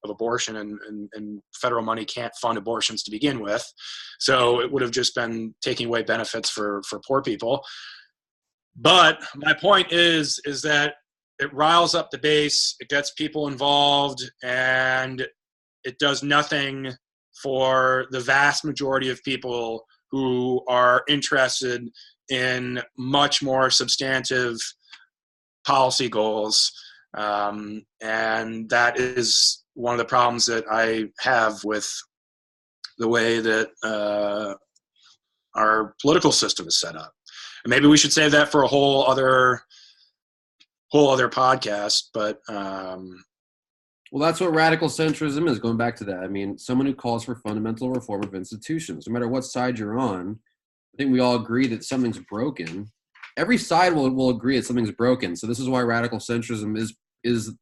abortion, and federal money can't fund abortions to begin with. So it would have just been taking away benefits for poor people. But my point is that it riles up the base, it gets people involved, and it does nothing for the vast majority of people who are interested in much more substantive policy goals. And that is one of the problems that I have with the way that our political system is set up. And maybe we should save that for a whole other podcast, but well, that's what radical centrism is, going back to that. I mean, someone who calls for fundamental reform of institutions. No matter what side you're on, I think we all agree that something's broken. Every side will agree that something's broken. So this is why radical centrism is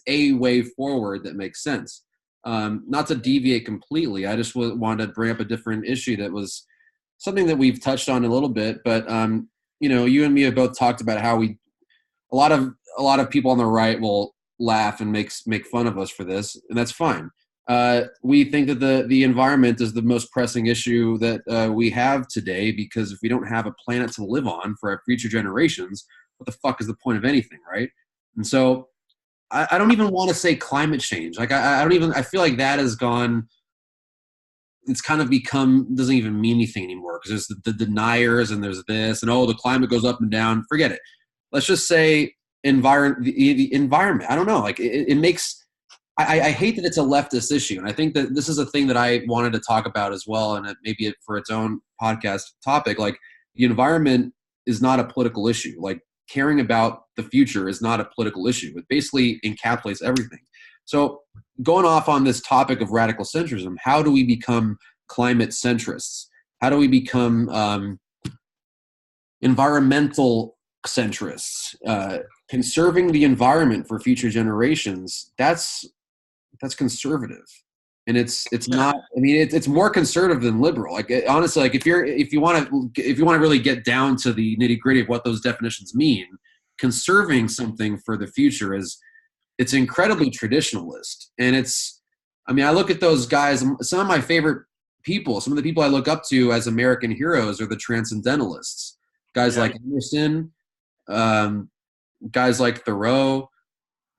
a way forward that makes sense. Not to deviate completely, I just wanted to bring up a different issue that was something that we've touched on a little bit. But you and me have both talked about how a lot of people on the right will laugh and make fun of us for this, and that's fine. We think that the environment is the most pressing issue that we have today, because if we don't have a planet to live on for our future generations, what the fuck is the point of anything, right? And so I don't even want to say climate change. Like I feel like that has gone, it's kind of become, doesn't even mean anything anymore, because there's the deniers and there's this and, oh, the climate goes up and down. Forget it. Let's just say the environment. I don't know. Like it makes, I hate that it's a leftist issue. And I think that this is a thing that I wanted to talk about as well. And maybe for its own podcast topic, like the environment is not a political issue. Like caring about the future is not a political issue. It basically encapsulates everything. So going off on this topic of radical centrism, how do we become climate centrists? How do we become environmental centrists? Conserving the environment for future generations, that's conservative. And it's not, I mean, it's more conservative than liberal. Like honestly, like if you want to really get down to the nitty gritty of what those definitions mean, conserving something for the future it's incredibly traditionalist. And I mean, I look at those guys, some of my favorite people, some of the people I look up to as American heroes are the transcendentalists. Guys like Emerson, guys like Thoreau,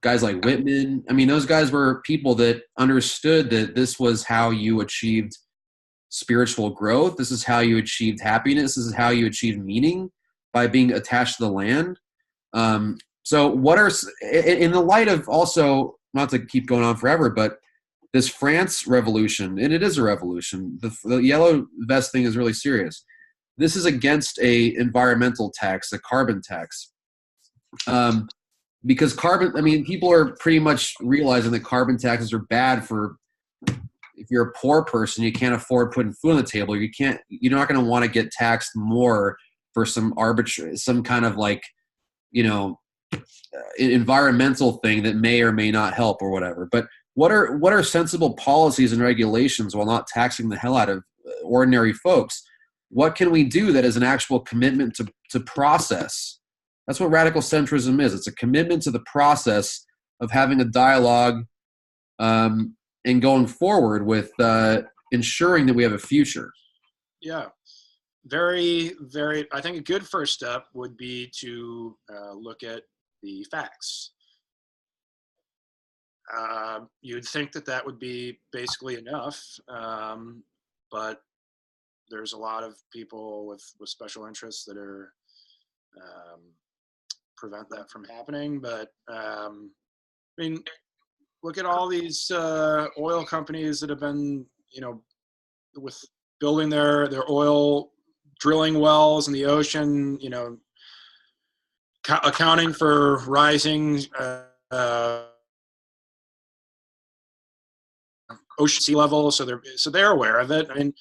guys like Whitman. I mean, those guys were people that understood that this was how you achieved spiritual growth. This is how you achieved happiness. This is how you achieved meaning, by being attached to the land. So what are, in the light of also, not to keep going on forever, but this France revolution, and it is a revolution, the yellow vest thing is really serious. This is against a environmental tax, a carbon tax. Because carbon, I mean, people are pretty much realizing that carbon taxes are bad for, if you're a poor person, you can't afford putting food on the table. You're not going to want to get taxed more for some arbitrary, some kind of like, environmental thing that may or may not help or whatever. But what are sensible policies and regulations while not taxing the hell out of ordinary folks? What can we do that is an actual commitment to process? That's what radical centrism is. It's a commitment to the process of having a dialogue and going forward with ensuring that we have a future. Yeah. Very, very, I think a good first step would be to look at the facts. You'd think that would be basically enough, but there's a lot of people with special interests that are prevent that from happening. But I mean, look at all these oil companies that have been, with building their oil drilling wells in the ocean, accounting for rising ocean sea level, so they're aware of it. I mean,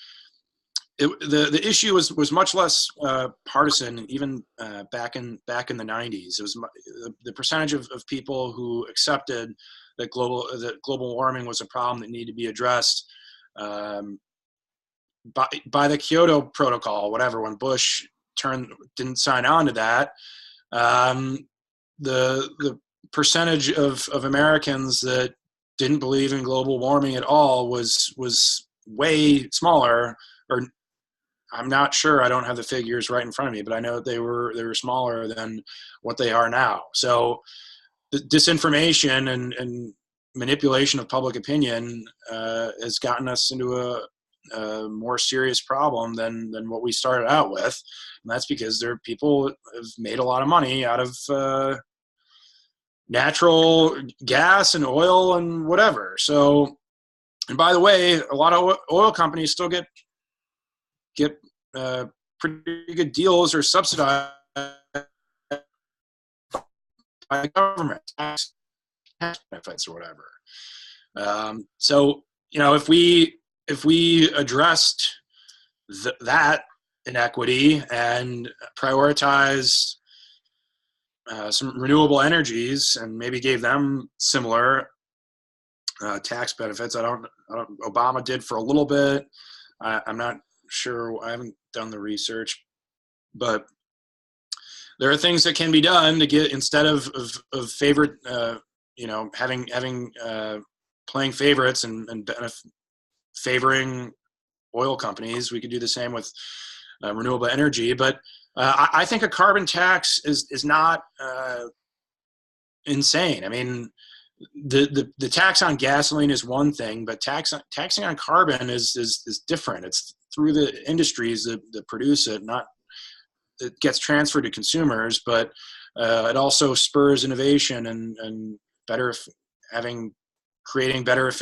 the issue was much less partisan, even back in the 90s. It was the percentage of people who accepted that global warming was a problem that needed to be addressed by the Kyoto Protocol, whatever. When Bush didn't sign on to that, the percentage of Americans that didn't believe in global warming at all was way smaller. Or I'm not sure, I don't have the figures right in front of me, but I know they were smaller than what they are now. So the disinformation and manipulation of public opinion has gotten us into a more serious problem than what we started out with. And that's because people have made a lot of money out of natural gas and oil and whatever. So, and by the way, a lot of oil companies still get pretty good deals or subsidized by the government, tax benefits or whatever. So, if we addressed that inequity and prioritize some renewable energies and maybe gave them similar tax benefits. Obama did for a little bit. I'm not sure. I haven't done the research, but there are things that can be done to get, instead of having playing favorites and favoring oil companies. We could do the same with renewable energy, but I think a carbon tax is not insane. I mean, the tax on gasoline is one thing, but taxing on carbon is different. It's through the industries that produce it, not it gets transferred to consumers, but it also spurs innovation and better creating better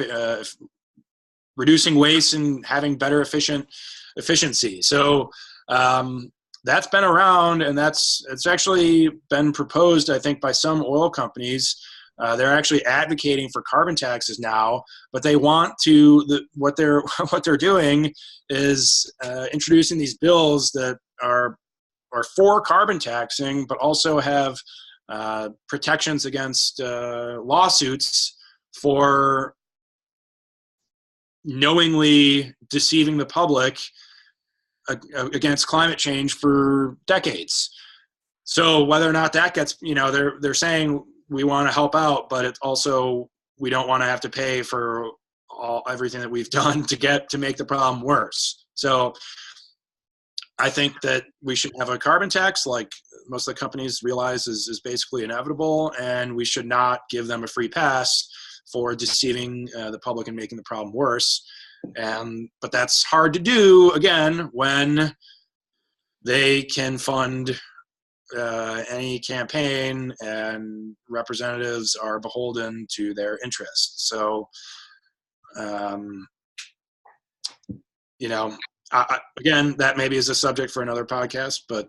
reducing waste and having better efficiency. So that's been around, and it's actually been proposed, I think, by some oil companies. They're actually advocating for carbon taxes now, but they want to. What they're doing is introducing these bills that are for carbon taxing, but also have protections against lawsuits for knowingly deceiving the public against climate change for decades. So whether or not that gets, they're saying we want to help out, but it's also we don't want to have to pay for everything that we've done to make the problem worse. So I think that we should have a carbon tax, like most of the companies realize is basically inevitable, and we should not give them a free pass for deceiving the public and making the problem worse. But that's hard to do, again, when they can fund any campaign and representatives are beholden to their interests. So, again, that maybe is a subject for another podcast, but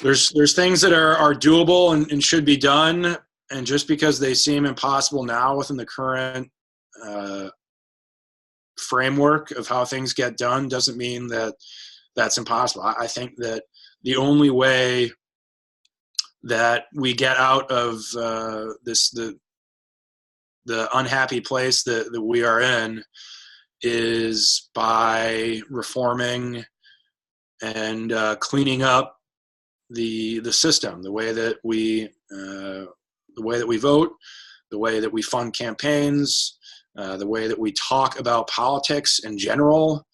there's things that are doable and should be done. And just because they seem impossible now within the current framework of how things get done doesn't mean that that's impossible. I think that the only way that we get out of the unhappy place that we are in is by reforming and cleaning up the system, the way that we vote, the way that we fund campaigns, the way that we talk about politics in general.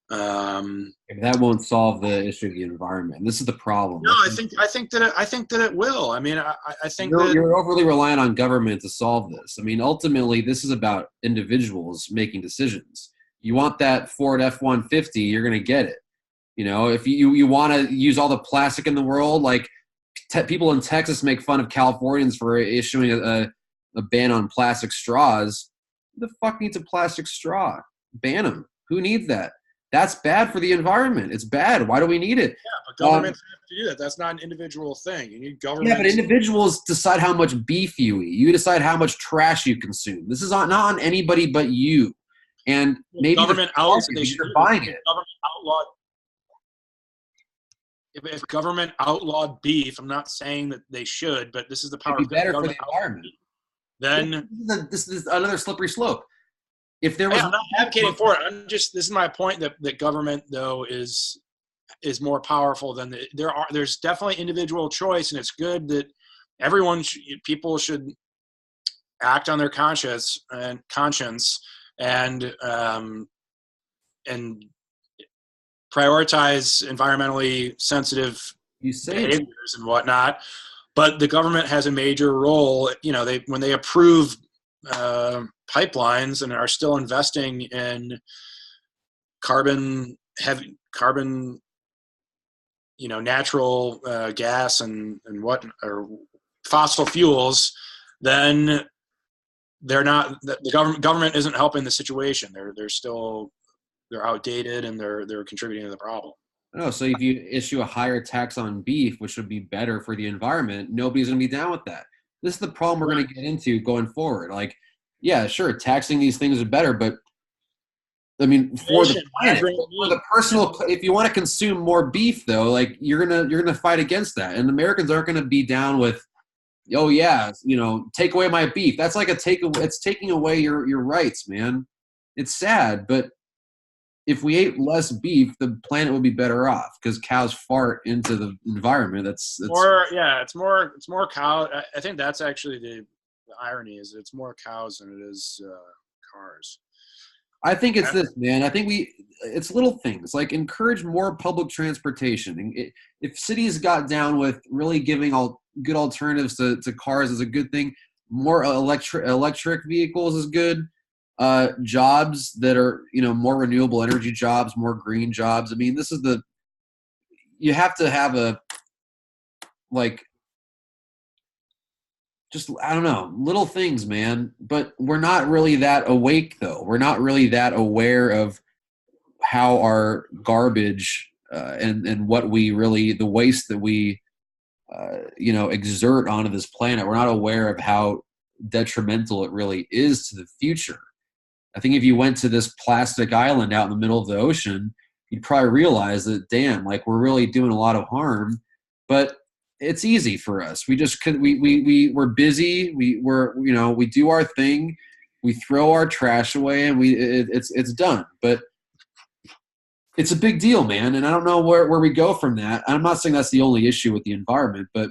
That won't solve the issue of the environment. This is the problem. No, I think that it will. I mean, I think you're overly reliant on government to solve this. I mean, ultimately, this is about individuals making decisions. You want that Ford F-150, you're going to get it. If you want to use all the plastic in the world, like people in Texas make fun of Californians for issuing a ban on plastic straws. Who the fuck needs a plastic straw? Ban them. Who needs that? That's bad for the environment. It's bad. Why do we need it? Yeah, but governments have to do that. That's not an individual thing. You need government. Yeah, but individuals decide how much beef you eat. You decide how much trash you consume. This is not on anybody but you. And maybe government outlawed buying it. If government outlawed beef, I'm not saying that they should, but this is the power of better for the environment. Then this is another slippery slope. If there was, I'm not advocating for it. This is my point that government though is more powerful than there's definitely individual choice, and it's good that people should act on their conscience and prioritize environmentally sensitive behaviors and whatnot. But the government has a major role. When they approve pipelines and are still investing in carbon, natural gas and or fossil fuels, then the government isn't helping the situation. They're outdated and they're contributing to the problem. No, so if you issue a higher tax on beef, which would be better for the environment, nobody's going to be down with that. This is the problem we're going to get into going forward. Like, yeah, sure, taxing these things is better, but I mean, for the planet, for the personal, if you want to consume more beef, though, like you're gonna fight against that, and Americans aren't going to be down with, oh yeah, take away my beef. That's like it's taking away your rights, man. It's sad, but if we ate less beef, the planet would be better off because cows fart into the environment. That's it's more cow. I think that's actually the irony is it's more cows than it is cars. I think it's this, man. I think it's little things like encourage more public transportation. And if cities got down with really giving all good alternatives to cars is a good thing. More electric vehicles is good. Jobs that are, more renewable energy jobs, more green jobs. I mean, you have to have just, I don't know, little things, man. But we're not really that awake, though. We're not really that aware of how our garbage and what the waste that we, exert onto this planet. We're not aware of how detrimental it really is to the future. I think if you went to this plastic island out in the middle of the ocean, you'd probably realize that, damn, like we're really doing a lot of harm. But it's easy for us. We just could. We're busy. We do our thing. We throw our trash away, and it's done. But it's a big deal, man. And I don't know where we go from that. I'm not saying that's the only issue with the environment, but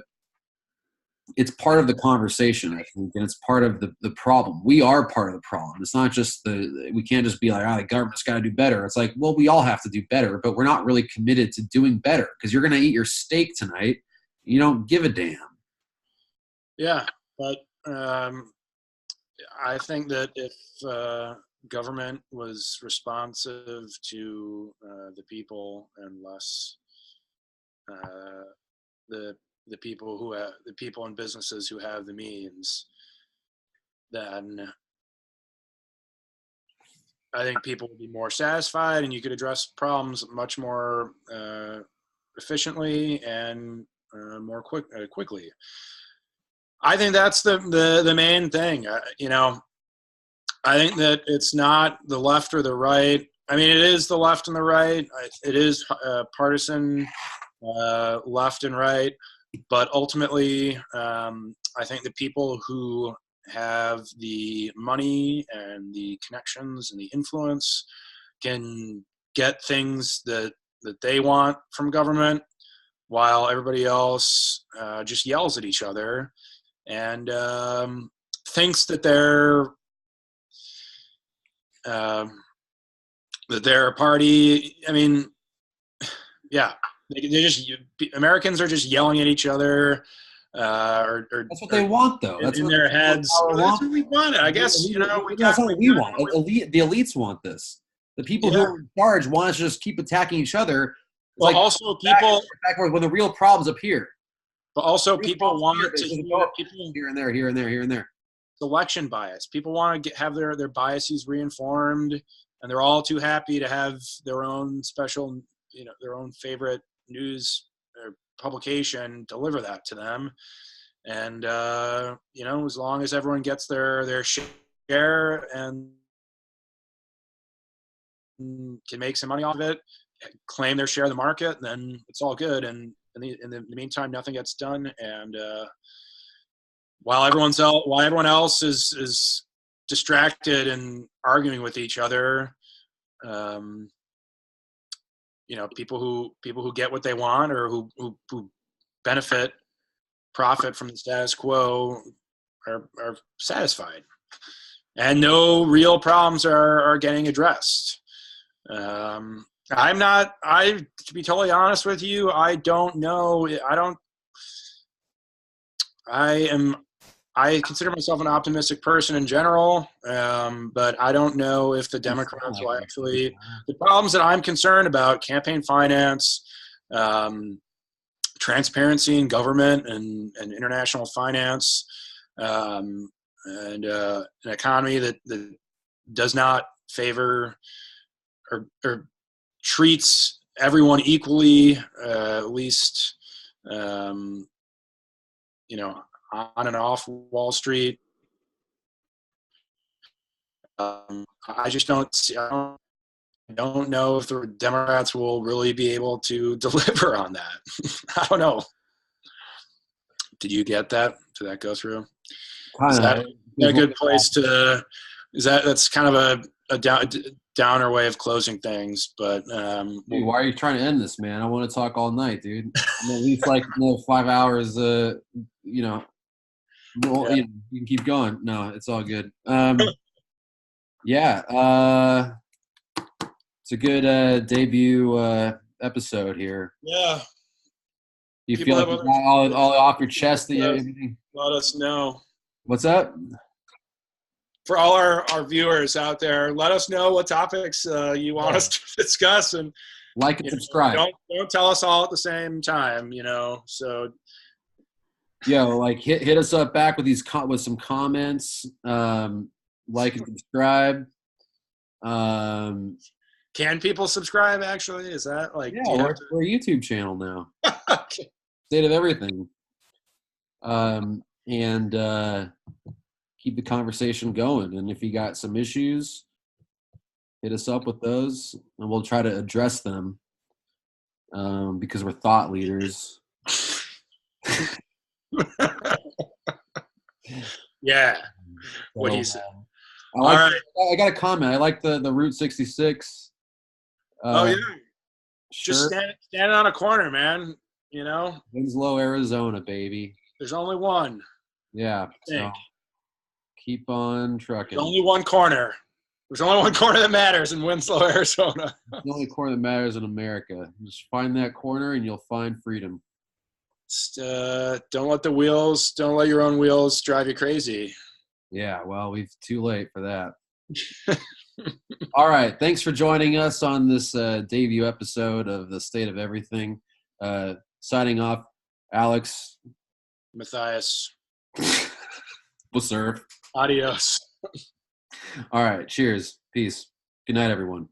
it's part of the conversation, I think, and it's part of the problem. We are part of the problem. It's not just we can't just be like, the government's got to do better. It's like, well, we all have to do better, but we're not really committed to doing better because you're going to eat your steak tonight. You don't give a damn. Yeah, but I think that if government was responsive to the people and less the people and businesses who have the means, then I think people would be more satisfied, and you could address problems much more efficiently and more quickly. I think that's the main thing. I think that it's not the left or the right. I mean, it is the left and the right. It is partisan left and right. But ultimately, I think the people who have the money and the connections and the influence can get things that they want from government, while everybody else just yells at each other and thinks that they're a party. I mean, yeah. Americans are just yelling at each other. Or that's what they want, though. That's in their heads. That's what we want. I guess that's what we want. The elites want this. The people who are in charge want us to just keep attacking each other. It's well, also people when the real problems appear. But also, people want to hear here and there, here and there, here and there. Selection bias. People want to have their biases reinformed, and they're all too happy to have their own special, their own favorite news or publication deliver that to them. And as long as everyone gets their share and can make some money off of it, claim their share of the market, then it's all good. And in the meantime, nothing gets done. And while everyone else is distracted and arguing with each other, people who get what they want or who profit from the status quo are satisfied, and no real problems are getting addressed. To be totally honest with you, I don't know. I consider myself an optimistic person in general, but I don't know if the Democrats will actually. The problems that I'm concerned about: campaign finance, transparency in government and international finance, and an economy that does not favor or treats everyone equally, at least, on and off Wall Street. I just don't see. I don't know if the Democrats will really be able to deliver on that. I don't know. Did you get that? Did that go through? Is that a good place to? That's kind of downer way of closing things, but Dude, why are you trying to end this, man? I want to talk all night, dude. I'm at least like another 5 hours. You know, well, yeah. you can keep going. No, it's all good. Yeah, it's a good debut episode here. Yeah. You People feel like have you got all off your chest? Everything. Let us know. What's up? For all our viewers out there, let us know what topics you want us to discuss, and like and subscribe. Don't tell us all at the same time, So, like hit us up back with with some comments. Like and subscribe. Can people subscribe? Actually, is that like? Yeah, we're a YouTube channel now. Okay. State of everything. And keep the conversation going. And if you got some issues, hit us up with those, and we'll try to address them. Because we're thought leaders. Yeah. So, what he said. I got a comment. I like the Route 66. Oh yeah. Just standing on a corner, man. Winslow, Arizona, baby. There's only one. Yeah. So keep on trucking. There's only one corner. There's only one corner that matters in Winslow, Arizona. The only corner that matters in America. Just find that corner and you'll find freedom. Don't let your own wheels drive you crazy. Yeah, well, we've too late for that. All right. Thanks for joining us on this debut episode of The State of Everything. Signing off, Alex. Matthias. We'll serve. Adios. All right. Cheers. Peace. Good night, everyone.